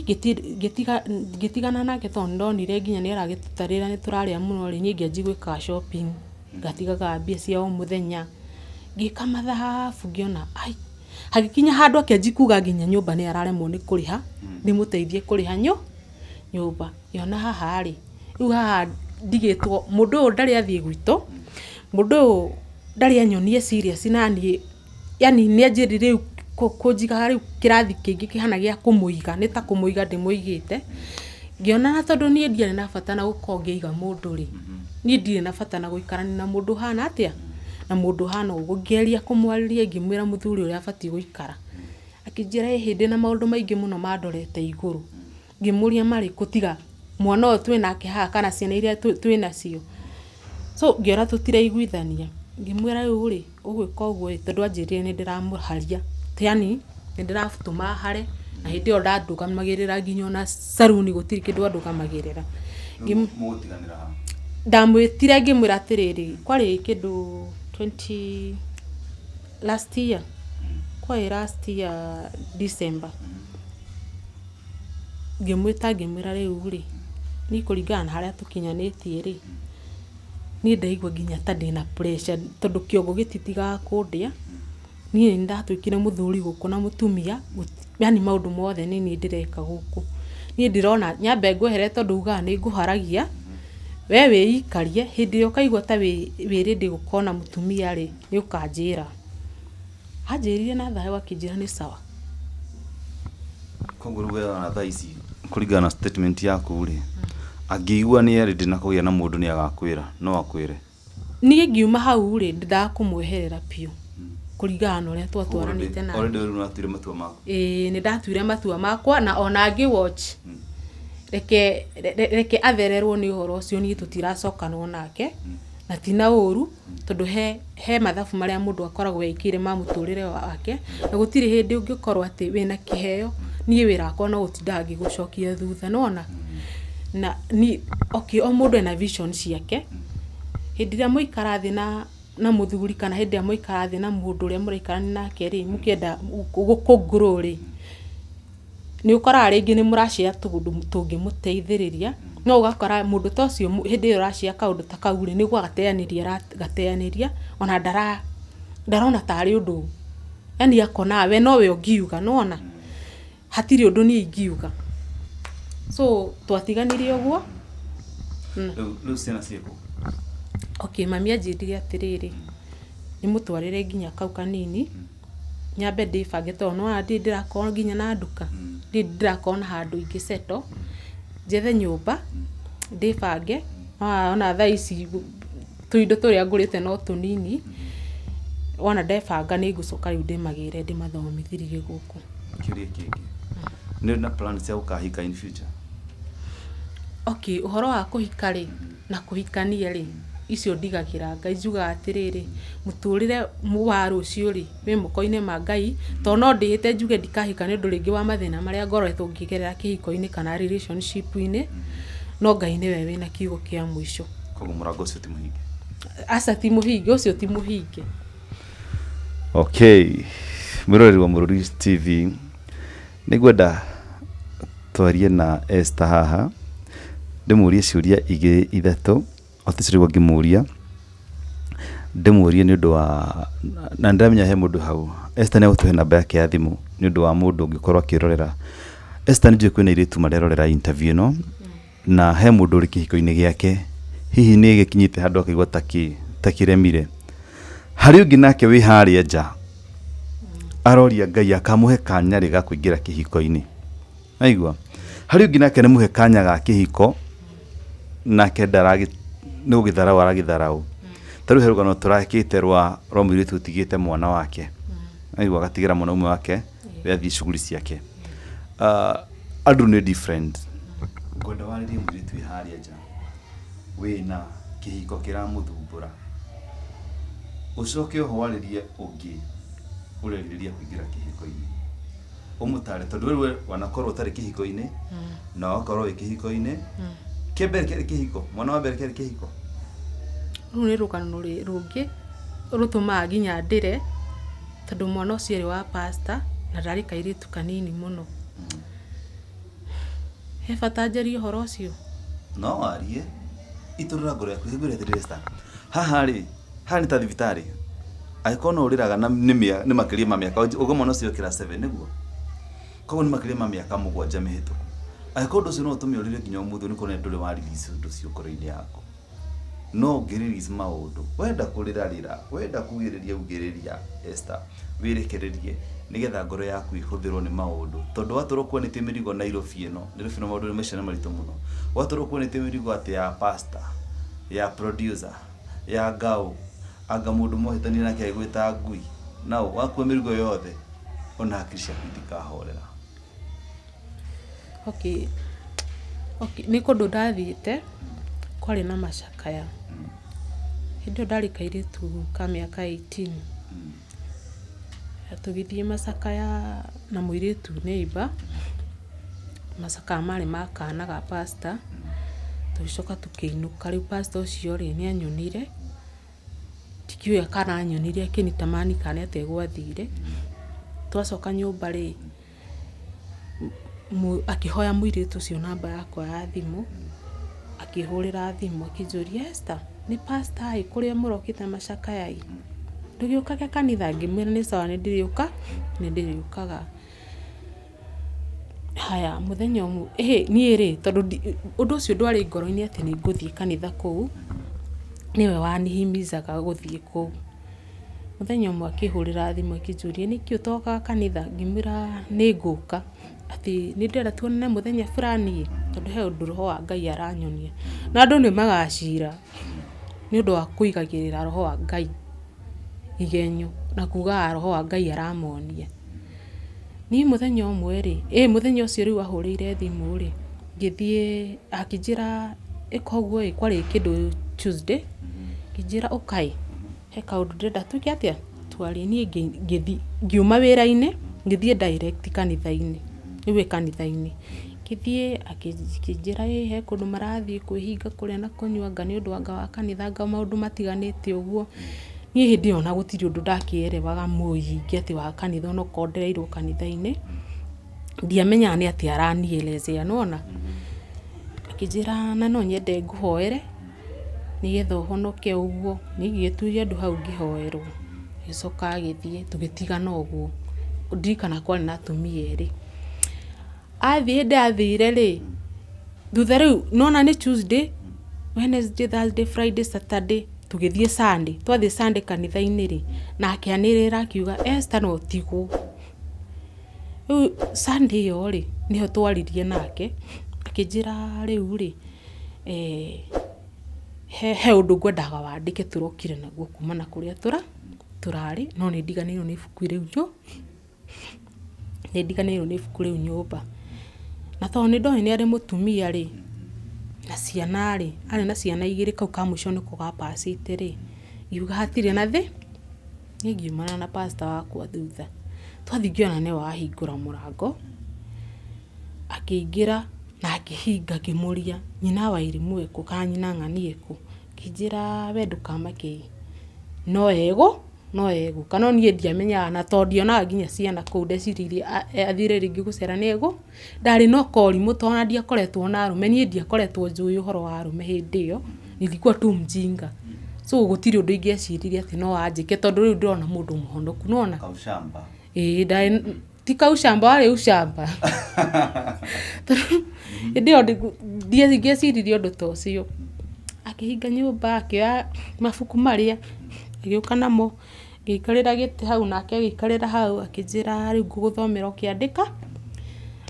Speaker 1: ngĩtigana nake tondũ nĩndonire nginya nĩaragĩtũtarĩra nĩtũrarĩa mũno rĩ, niĩ ngĩanjia gwĩkaga shopping, ngatigaga mbia cia o mũthenya, ngĩka mathabu ngĩona hagĩkinya handũ akĩanjia kuga nginya nyũmba nĩararemwo nĩ kũrĩha, ndĩmũteithie kũrĩha nyũmba. Ngĩona haha rĩ, rĩu haha ndigĩtwo mũndũ ũyũ ndarĩ athiĩ gwitũ, mũndũ ũyũ ndarĩ anyonie serious na niĩ, yani nĩanjĩrire rĩu kũnjiga rĩu kĩrathi kĩngĩ kĩhana gĩa kũmũiga, nĩ ta kũmũiga ndĩmũigĩte. Ngĩona na tondũ niĩ ndiarĩ na bata na gũkorwo ngĩiga mũndũ rĩ, niĩ ndirĩ na bata na gũikarania na mũndũ hana atĩa, na mũndũ hana ũguo. Ngĩaria kũmwarĩria ngĩmwĩra mũthuri ũrĩa abatiĩ gũikara, akĩnjĩra hĩndĩ na maũndũ maingĩ mũno mandorete igũrũ. Ngĩmũria marĩkũ tiga mwana ũyũ twĩnake haha kana ciana iria twĩnacio. So ngĩona tũtiraiguithania, ngĩmwĩra rĩu rĩ ũgwĩka ũguo tondũ anjĩrire nĩ ndĩramũharia, yani nĩ ndĩratũma hare, na hĩndĩ ĩyo ndandũgamagĩrĩra nginya ona saruni gũtirĩ kĩndũ andũgamagĩrĩra. Ndamwĩtire ngĩmwĩra atĩrĩrĩ, kwarĩ kĩndũ last year December, ngĩmwĩta ngĩmwĩra rĩu rĩ, niĩ kũringana na harĩa tũkinyanĩtie rĩ, niĩ ndaigua nginya ta ndĩna pressure tondũ kĩongo gĩtitigaga kũndĩa, niĩ nĩndatwĩkire mũthuri gũkũ na mũtumia, yani maũndũ mothe nĩ niĩ ndĩreka gũkũ. Niĩ ndĩrona nyambe ngwehere tondũ ugaga nĩ ngũharagia, we wĩikarie, hĩndĩ ĩrĩa ũkaigua ta wĩ ready gũkorwo na mũtumia rĩ, nĩ ũkanjĩra. Anjĩrire na thayũ akĩnjĩra nĩ sawa.
Speaker 2: Koguo rĩu wena thaa ici kũringana na statement yaku rĩ, angĩigua nĩ ready na kũgĩa na mũndũ nĩ agakwĩra, no akwĩre?
Speaker 1: Niĩ ngiuma hau rĩ, ndendaga kũmweherera biũ kũringana na ũrĩa twatwaranĩte nawe.
Speaker 2: Already rĩu nĩwatuire matua maku?
Speaker 1: Nĩ ndatuire matua makwa, na ona ngĩ-watch reke athererwo nĩ ũhoro ũcio, niĩ tũtiracokanwo nake, na ti na ũru tondũ he mathabu marĩa mũndũ akoragwo ekĩire ma mũtũrĩre wake, na gũtirĩ hĩndĩ ũngĩkorwo atĩ wĩna kĩheo, niĩ wĩra wakwa no gũtindaga ngĩgũcokia thutha, nĩwona? Na okay, o mũndũ ena vision ciake. Hĩndĩ ĩrĩa mũikara thĩ na mũthuri kana hĩndĩ ĩrĩa mũikara thĩ na mũndũ ũrĩa mũraikarania nake rĩ, mũkĩenda gũkũ-grow rĩ, nĩ ũkoraga rĩngĩ nĩ mũrashare tũũndũ tũngĩmũteithĩrĩria, no ũgakora mũndũ ta ũcio hĩndĩ ĩyo ũrashare kaũndũ ta kau rĩ, nĩguo agateanĩria, ona ndarona tarĩ ũndũ, yani akona we nowe ũngiuga, nĩwona? Hatirĩ ũndũ niĩ ingiuga. So twatiganire ũguo.
Speaker 2: Rĩu ciana ciĩkũ?
Speaker 1: Okay, mami anjĩrire atĩrĩrĩ, nĩmũtwarĩre nginya kau kanini, nyambe ndĩbange tondũ nĩwona ndĩrakorwo nginya na nduka, ndĩrakorwo na handũ ingĩ-settle, njethe nyũmba, ndĩbange, ona thaa ici tũindo tũrĩa ngũrĩte no tũnini, wona ndebanga nĩ ngũcoka rĩu ndĩmagĩre ndĩmathomithirie gũkũ.
Speaker 2: Kĩũria kĩngĩ, nĩ na plan cia gũkahika in future?
Speaker 1: Okay, ũhoro wa kũhika rĩ, na kũhikania rĩ, icio ndigagĩra Ngai, njugaga atĩrĩrĩ, mũtũrĩre wa rũciũ rĩ, wĩ moko-inĩ ma Ngai, tondũ no ndĩhĩte njuge ndikahika nĩ ũndũ rĩngĩ wa mathĩna marĩa ngoretwo ngĩgerera kĩhiko-inĩ kana relationship-inĩ, no Ngai nĩwe wĩna kiugo kĩa mũico.
Speaker 2: Koguo mũrango ũcio ti mũhinge?
Speaker 1: Aca ti mũhinge, ũcio ti mũhinge.
Speaker 2: Okay, mwĩroreri wa Mũrũri TV, nĩngwenda twarie na Esther haha, ndĩmũrie ciũria igĩrĩ ithatũ, oticirĩgwo ngĩmũria, ndĩmũrie nĩ ũndũ wa, na ndĩramenya he mũndũ hau. Esther nĩagũtũhe namba yake ya thimũ nĩ ũndũ wa mũndũ ũngĩkorwo akĩrorera. Esther nĩnjũĩ kwĩna airĩtu marerorera interview ĩno, na he mũndũ ũrĩ kĩhiko-inĩ gĩake, hihi nĩ gĩkinyĩte handũ akaigua ta kĩremire. Harĩ ũngĩ nake wĩ harĩa nja, aroria Ngai akamũhe kanya rĩ ga kũingĩra kĩhiko-inĩ. Aigua, harĩ ũngĩ nake nĩmũhe kanya ga kĩhiko, nake nĩ gũgĩtharaũ aragĩtharaũ. Ta rĩu he rũgano tũrakĩte rwa mũirĩtu ũtigĩte mwana wake, aigua agatigĩra mwana ũmwe wake we athiĩ shughuli ciake. andũ nĩ different. Ngwenda warĩrie mũirĩtu wĩ harĩa nja wĩna kĩhiko kĩramũthumbũra, ũcoke oho warĩrie ũngĩ ũrerirĩria kũingĩra kĩhiko-inĩ, ũmũtare tondũ wewe wanakorwo ũtarĩ kĩhiko-inĩ na wakorwo wĩ kĩhiko-inĩ. Kĩambere kĩarĩ kĩhiko, mwana wa mbere kĩarĩ kĩhiko.
Speaker 1: Rũu nĩ rũgano rũngĩ rũtũmaga nginya ndĩre, tondũ mwana ũcio ũrĩ wa pastor na ndarĩ kairĩtu kanini mũno. He bata njarie ũhoro ũcio? No
Speaker 2: warie. Itũrũra ngoro yaku hingũre atĩrĩrĩ Star. Haha nĩ ta thibitarĩ. Angĩkorwo no ũrĩraga na nĩ makĩria ma mĩaka ũguo mwana ũcio class 7 nĩguo. Koguo nĩ makĩria ma mĩaka 7 mĩhĩtũku. Angĩkorwo ũndũ ũcio no ũtũme ũrĩre nginya ũmũthĩ nĩ kuona ndũrĩ wa release ũndũ ũcio ngoro-inĩ yaku. No ũngĩ-release maũndũ. Wenda kũrĩra, wenda kugĩrĩria ugĩrĩria Esther. Wĩrekererie nigetha ngoro yaku ihũthĩrwo nĩ maũndũ. Tondũ watũrwo kuonete mĩrigo Nairobi ĩno maũndũ macio nĩ maritũ mũno. Watũrwo kuonete mĩrigo atĩ ya pastor, ya producer, ya ngao, anga mũndũ mohĩtania nake agwĩta ngui. Nao wakua mĩrigo yothe ona hakiri ciaku itikahorera.
Speaker 1: Okay. Nĩ kũndũ ndathiĩte kwarĩ na macakaya. Hĩndĩ ĩyo ndarĩ kairĩtu ka mĩaka 18. Tũgĩthiĩ macakaya na mũirĩtu neighbor. Macakaya marĩ ma kana ga pastor. Tũgĩcoka tũkĩinũka, rĩu pastor ũcio rĩ nĩ anyonire. Tikĩũĩ kana anyonire akĩnyita mani kana atĩa gwathire. Twacoka nyũmba rĩ akĩhoya mũirĩtu ũcio namba yakwa ya thimũ, akĩhũrĩra thimũ akĩnjũria Esther, nĩ pastor ĩ kũrĩa mũrokĩte macakaya ĩ? Ndũgĩũkage kanitha? Ngĩmwĩra nĩ sawa nĩ ndĩrĩũkaga. Haya mũthenya ũmwe niĩ rĩ tondũ ũndũ ũcio ndwarĩ ngoro-inĩ atĩ nĩ ngũthiĩ kanitha kũu, niwe wanihimizaga gũthiĩ kũu. Mũthenya ũmwe akĩhũrĩra thimũ akĩnjũria nĩkĩ ũtokaga kanitha? Ngĩmwĩra nĩ ngũka, atĩ nĩ ndĩrenda tuonane mũthenya fulani, tondũ he ũndũ roho wa Ngai aranyonia. Na andũ nĩ magacira nĩ ũndũ wa kũigagĩrĩra roho wa Ngai igenyo na kuga roho wa Ngai aramonia. Niĩ mũthenya ũmwe rĩ, mũthenya ũcio rĩu ahũrĩire thimũ rĩ, ngĩthiĩ akĩnjĩra ĩka ũguo ĩ kwarĩ kĩndũ Tuesday, ngĩnjĩra ũkaĩ he kaũndũ ndĩrenda twĩke atĩa twarie. Niĩ ngiuma wĩra-inĩ ngĩthiĩ direct kanitha-inĩ, rĩu kanitha-inĩ ngĩthiĩ akĩnjĩra he kũndũ marathiĩ kwĩhinga kũrĩa na kũnyua anga nĩ ũndũ wanga wa kanitha anga maũndũ matiganĩte ũguo. Niĩ hĩndĩ ĩyo ona gũtirĩ ũndũ ndakĩerewaga mũhingi atĩ wa kanitha ona okorwo ndereirwo kanitha-inĩ, ndiamenyaga nĩ atĩ aranielezea nĩwona. Akĩnjĩra na no nyende ngũhoere nĩgetha ũhonoke ũguo. Niĩ ngĩgĩturia andũ hau ngĩhoerwo, gĩcoka agĩthiĩ tũgĩtigana ũguo. Ndirikana kwarĩ na atumia erĩ. Hĩndĩ athire rĩ, thutha rĩu nona nĩ Tuesday, Wednesday, Thursday, Friday, Saturday, tũgĩthiĩ Sunday. Twathiĩ Sunday kanitha-inĩ rĩ, na akĩanĩrĩra akiuga Esther no tigwo. Rĩu Sunday ĩyo rĩ nĩho twaririe nake akĩnjĩra rĩu rĩ he ũndũ ngwendaga wandĩke tũrokire naguo kuma na kũrĩa tũrarĩ, no nĩ ndiganĩirwo nĩ ibuku rĩu nyũmba. Na tondũ nĩ ndoĩ nĩ arĩ mũtumia rĩ na ciana rĩ, arĩ na ciana 2, kau ka mũico nĩko gapacĩte rĩ, ngiuga hatirĩ na thĩ. Niĩ ngiumana na pastor wakwa thutha, twathiĩ ngĩona nĩ wahingũra mũrango akĩingĩra na akĩhinga ngĩmũria nyina wa Irimũ ekũ kana nyina ng'ani ekũ. Akĩnjĩra we ndũkamake no egũ kana niĩ ndiamenyaga, na tondũ ndionaga nginya ciana kũu ndeciririe athire rĩngĩ gũcera nĩ egũ. Ndarĩ no korimũ tondũ ona ndiakoretwo na arũme, niĩ ndiakoretwo njũĩ ũhoro wa arũme hĩndĩ ĩyo, nilikuwa tu mjinga. So gũtirĩ ũndũ ingĩeciririe atĩ no anjĩke tondũ rĩu ndĩrona mũndũ mũhonoku nĩwona.
Speaker 2: Kaushamba.
Speaker 1: Ti kaushamba warĩ ushamba. Hĩndĩ ĩyo ndieciririe ũndũ ta ũcio. Akĩhinga nyũmba akĩoya mabuku marĩa agĩũka namo ngĩikarĩra gĩtĩ hau nake agĩikarĩra hau akĩnjĩra rĩu ngũgũthomera ũkĩandĩka.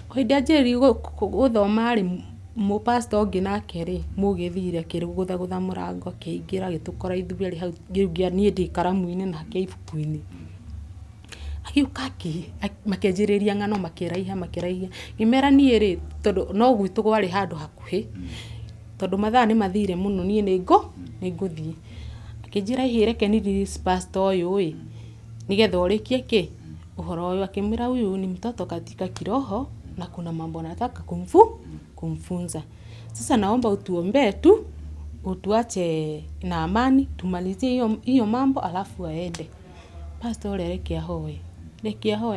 Speaker 1: Hĩndĩ anjĩrĩirie gũthoma rĩ, mũpastor ũngĩ nake rĩ mũgĩthire akĩgũthagũtha mũrango akĩingĩra agĩtũkora ithuĩ hau, niĩ ndĩ karamu-inĩ nake ibuku-inĩ. agiuka makenjĩrĩria ng'ano makĩraiha ngĩmera niĩ rĩ tondũ no gwitũ gwarĩ handũ hakuhĩ tondũ mathaa nĩ mathire mũno niĩ nĩngũthiĩ akĩnjĩra hihi reke ni release pastor ũyũ ĩ nigetha ũrĩkie uhoro ũyũ akĩmwĩra huyu ni mtoto katika kiroho na kuna mambo nataka kumfunza sasa naomba utuombee tu utuache na amani tumalizie hiyo mambo alafu aende pastor reke ahoe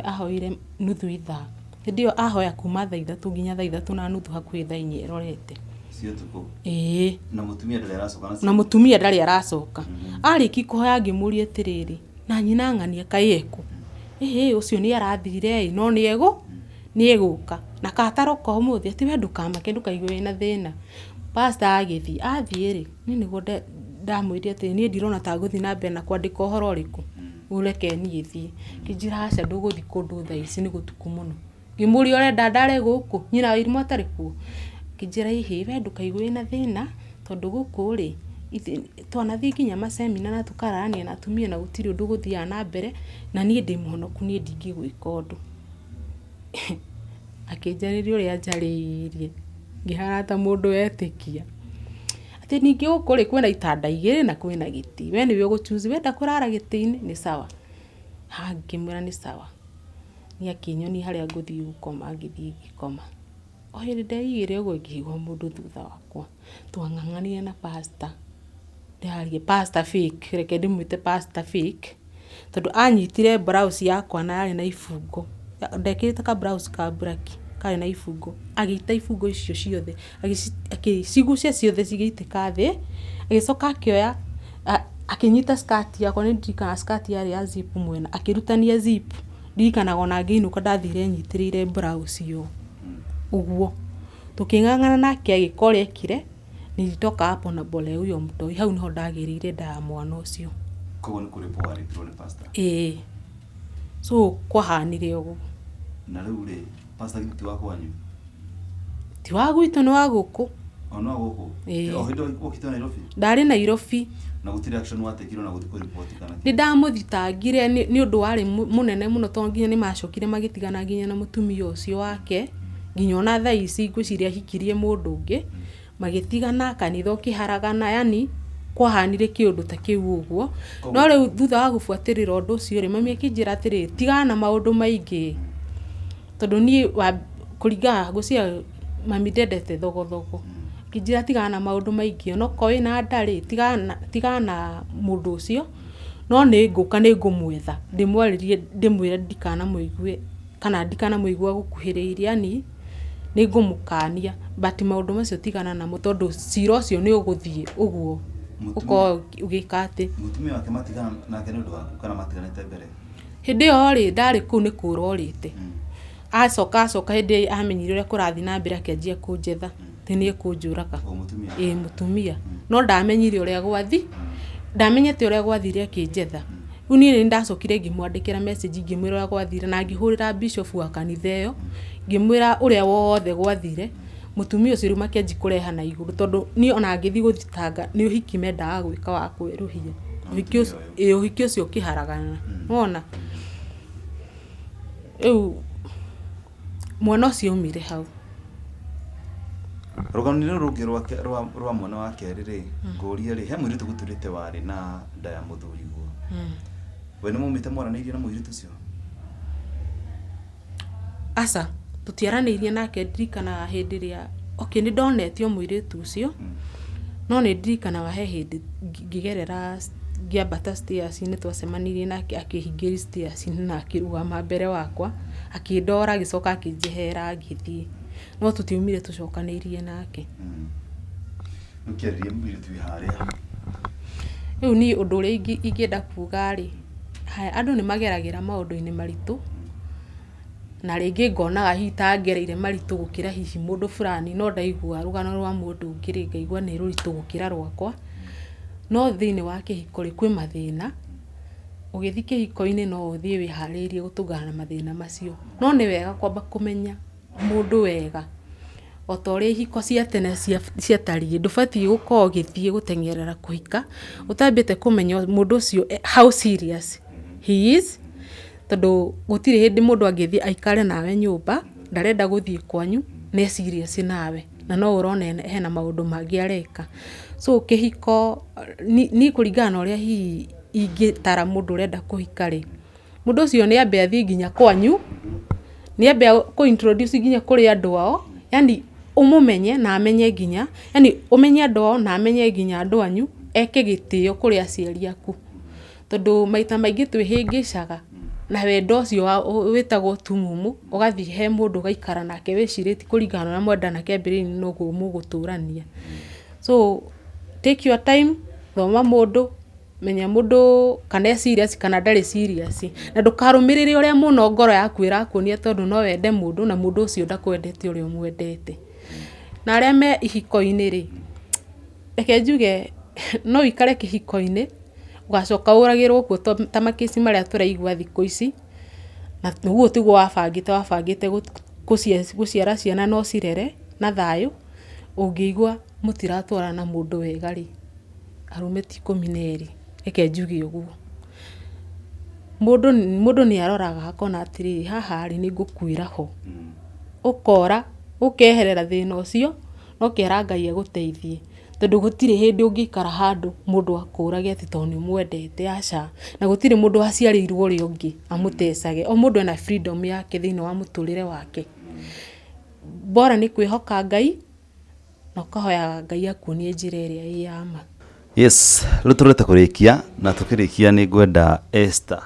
Speaker 1: ahoire nuthu ithaa ndio ahoya kuma thaa 3 nginya thaa 3:30 hakuhĩ thaa 4 rorete na mutumia ndarĩ aracoka arĩki kũhoya ngĩmũria atĩrĩrĩ na nyina ng'ania kaĩeku ũcio nĩ arathire no nĩegũka na kataroka ũmũthĩ ati we ndũkamake ndũkaigue wĩna thĩna pastor athiĩ rĩ nĩguo ndamwĩrire atĩ niĩ ndirona ta ngũthiĩ na mbere na kwandĩka ũhoro ũrĩkũ ũreke niĩ thiĩ kĩnjĩra aca ndũgũthiĩ kũndũ thaa ici nĩ gũtuku mũno ngĩmũria ũrenda ndare gũkũ nyina wa irimũ atarĩ kuo kĩnjĩra hihi we ndũkaigue wĩna thĩna tondũ gũkũ rĩ twanathiĩ nginya macemina na tũkararania na atumia na gũtirĩ ũndũ gũthiaga na mbere na niĩ ndĩ mũhonoku niĩ ndingĩgwĩka ũndũ akĩnjarĩria ũrĩa njarĩirie ngĩhana ta mũndũ wetĩkia atĩ ningĩ gũkũ rĩ kwĩna itanda 2 na kwĩna gĩtĩ we nĩwe ũgũchuzi wenda kũrara gĩtĩ-inĩ nĩ sawa ngĩmwĩra nĩ sawa nĩ akĩnyonia harĩa ngũthiĩ gũkoma ngĩthiĩ ngĩkoma o hĩndĩ ndeigĩre ũguo ngĩigua mũndũ thutha wakwa twang'ang'anire na pastor ndarie pastor fake reke ndĩmwĩte pastor fake tondũ anyitire blouse yakwa na yarĩ na ibungo ndekĩrĩte ka blouse ka black karĩ na ibungo agĩita ibungo icio ciothe agĩcigucia ciothe cigĩitĩka thĩ agĩcoka akĩoya akĩnyita skirt yakwa nĩ ndirikana skirt yarĩ ya zip mwena akĩrutania zip ndirikanaga ona ngĩinũka ndathire nyitĩrĩire blouse iyo uguo tuking'ang'ana nake agĩkora ekire nilitoka hapo na bole huyo mtoi hau niho ndagĩrĩire nda mwana ũcio
Speaker 2: koguo nĩ kũrĩ po arĩ pastor
Speaker 1: so kwahanire ũguo
Speaker 2: na rĩu rĩ pastor gĩti wa kwanyu
Speaker 1: ti wa gwitũ nĩ wa gũkũ
Speaker 2: ona gũkũ o hĩndĩ ũkĩte Nairobi
Speaker 1: ndarĩ Nairobi
Speaker 2: na gũtirĩ action watekirwo na gũthiĩ kũripoti kana
Speaker 1: nĩ ndamũthitangire nĩ ũndũ warĩ mũnene mũno tondũ nginya nĩ macokire magĩtigana nginya na mũtumia ũcio wake nginya ona thaa ici ngwĩciria hikirie mũndũ ũngĩ magĩtigana kanitha ũkĩharagana yani kwahanire kĩũndũ ta kĩu ũguo no rĩu thutha wa gũbuatĩrĩra ũndũ ũcio rĩ mami akĩnjĩra atĩrĩ tigana na maũndũ maingĩ tondũ niĩ kũringana ngũcia mami ndendete thogothogo akĩnjĩra tigana na maũndũ maingĩ onoko wĩna ndarĩ tigana na mũndũ ũcio no nĩ ngũka nĩ ngũmwetha ndĩmwarĩrie ndĩmwĩre ndikanamũigue kana ndikanamũigua gũkuhĩrĩirie yani nĩ ngũmũkania but maũndũ macio tigana namo tondũ cira ũcio nĩ ũgũthiĩ ũguo ũko ũgĩka atĩ
Speaker 2: mũtumia wake matigana nake nĩ ũndũ waku kana matiganĩte mbere
Speaker 1: hĩndĩ ĩyo rĩ ndarĩ kũu nĩ kũra orĩte acoka hĩndĩ amenyire ũrĩa kũrathiĩ na mbere akĩanjia kũnjetha atĩ nĩ ekũnjũraga mũtumia no ndamenyire ũrĩa gwathi ndamenyete ũrĩa gwathire akĩnjetha rĩu niĩ nĩ ndacokire ngĩmwandĩkĩra message ngĩmwĩra ũrĩa gwathire na ngĩhũrĩra bishop wa kanitha ĩyo ngĩmwĩra ũrĩa wothe gwathire mũtumia ũcio rĩu makĩanji kũreha na igũrũ tondũ niĩ ona ngĩthiĩ gũthitanga nĩ ũhiki mendaga gwĩka wa kwĩrũhia ũhiki ũcio ũkĩharagana wona rĩu mwana ũcio umire hau
Speaker 2: rũgano rũngĩ rwa mwana wa kerĩ rĩ ngũria rĩ he mũirĩtu gũtũrĩte warĩ na nda ya mũthuri guo we nĩ mũmĩte mwaranĩirie na mũirĩtu ũcio
Speaker 1: aca tũtiaranĩirie nake ndirikanaga hĩndĩ ĩrĩa nĩ ndonetio mũirĩtu ũcio no nĩ ndirikanaga he hĩndĩ ngĩgerera ngĩambata stairs nĩ twacemanirie nake akĩhingĩri stairs na akĩrugama mbere wakwa akĩndora agĩcoka akĩnjehera ngĩthiĩ no tũtiumire tũcokanĩirie nake
Speaker 2: nĩkĩarĩrie mũirĩtu harĩa
Speaker 1: rĩu niĩ ũndũ ũrĩa ingĩenda kuga rĩ andũ nĩ mageragĩra maũndũ-inĩ maritũ na rĩngĩ ngonaga hihi ta ngereire maritũ gũkĩra hihi mũndũ fulani no ndaigua rũgano rwa mũndũ ũngĩ rĩ ngaigua nĩ rũritũ gũkĩra rwakwa no thĩinĩ wa kĩhiko rĩ kwĩ mathĩna ũgĩthiĩ kĩhiko-inĩ no ũthiĩ wĩharĩirie gũtũngana na mathĩna macio no nĩ wega kwamba kũmenya mũndũ wega o ta ũrĩa ihiko cia tene ciatariĩ ndũbatiĩ gũkorwo ũgĩthiĩ gũteng'erera kũhika ũtambĩte kũmenya mũndũ ũcio how serious he is tondu gutire hindi mundu angithii aikare nawe nyumba ndarenda guthii kwanyu ne serious nawe na no urone hena maundu mangi areka. So kihiko ni kuringana uria hi ingitara mundu urenda kuhika ri, mundu ucio ni ambe athii nginya kwanyu, ni ambe ku introduce nginya kuri andu ao, yani umumenye na amenye nginya, yani umenye andu ao na amenye nginya andu anyu, eke gitio kuri aciari aku, tondu maita maingi twihingicaga na wendo ucio witagwo tumumu ugathii he mundu gaikara nake wiciriti kuringana na mwendana kiambirini no muguturania. So take your time, thoma mundu, menya mundu kana serious kana ndari serious, na ndukarumirire uria muno ngoro yaku irakuonia tondu no wende mundu na mundu ucio ndakwendete uria mwendete. Na aria me ihiko-ini ri, reke njuge no ikare kihiko-ini ugacoka uragirwo kuo ta makesi maria turaigua thikũ ici, na guo tiguo wabangite guciara ciana no cirere na thayu, ungiigua mutiratwara na mundu wega ri, arume ti 12, reke njuge uguo. Mundu ni aroraga akona atiri haha ri ni ngukwira ho, ukora ukeherera thina ucio no kera Ngai aguteithie, tondu gutire hindi ungikara handu mundu akurage ati tondu ni mwendete, aca, na gutire mundu aciarirwo uri ungi amutecage. O mundu ena freedom yake thiini wa muturire wake, bora ni kwihoka Ngai na ukahoya Ngai akuonie njira iria ii ya ma.
Speaker 2: Yes, riu turete kurikia na tukirikia ni ngwenda Esther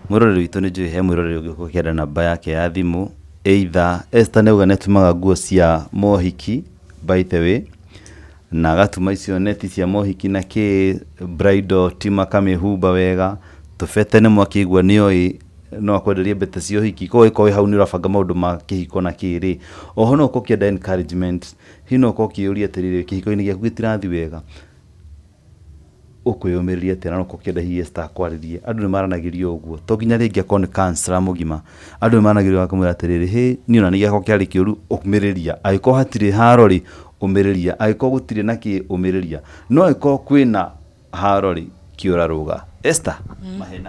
Speaker 2: mwiroreri witu ni njui he mwiroreri ungi ukienda namba yake ya thimu, either Esther neuga netumaga nguo cia mohiki by the way, na agatuma icio neti cia mohiki na ki bridal tima kamihumba wega tufete ne mwakigwa nioi no akwenderia mbete cio hiki ko hau ni urabanga maundu ma kihiko na kiri. Oho no ukienda encouragement hino ukiuria atiriri kihiko-ini giaku gitirathi wega, ukwiyumiriria tena no ukienda hi Esther kwaririe. Andu ni maranagirio uguo, to nginya ringi akon ni counselor mugima, andu ni maranagirio akamwira atiriri he ni ona ni giako kiari kiuru ukumiriria, aiko hatire harori umiriria, aiko gutire naki umiriria, no aiko kwina harori kiura ruga. Esther mahe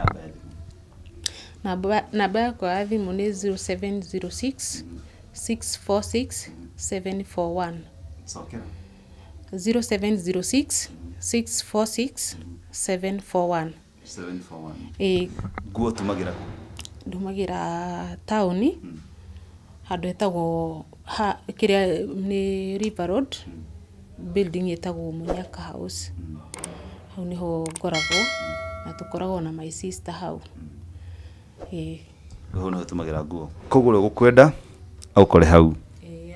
Speaker 2: namba
Speaker 1: namba yako ya thimu ni 0706 646 741 0706 646 741.
Speaker 2: Guo tumagira
Speaker 1: tauni handu etagwo kiria ni River Road, building etagwo Munyaka House, hau niho ngoragwo na tukoragwo na my sister hau.
Speaker 2: Hau niho tumagira nguo, koguo gukwenda au kore hau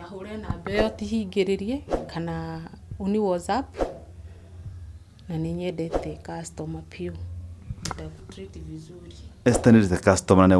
Speaker 1: ahure namba iyo tihingiririe kana uni WhatsApp, na ni nyendete customer piu, nda treat vizuri.
Speaker 2: Esther ni the customer na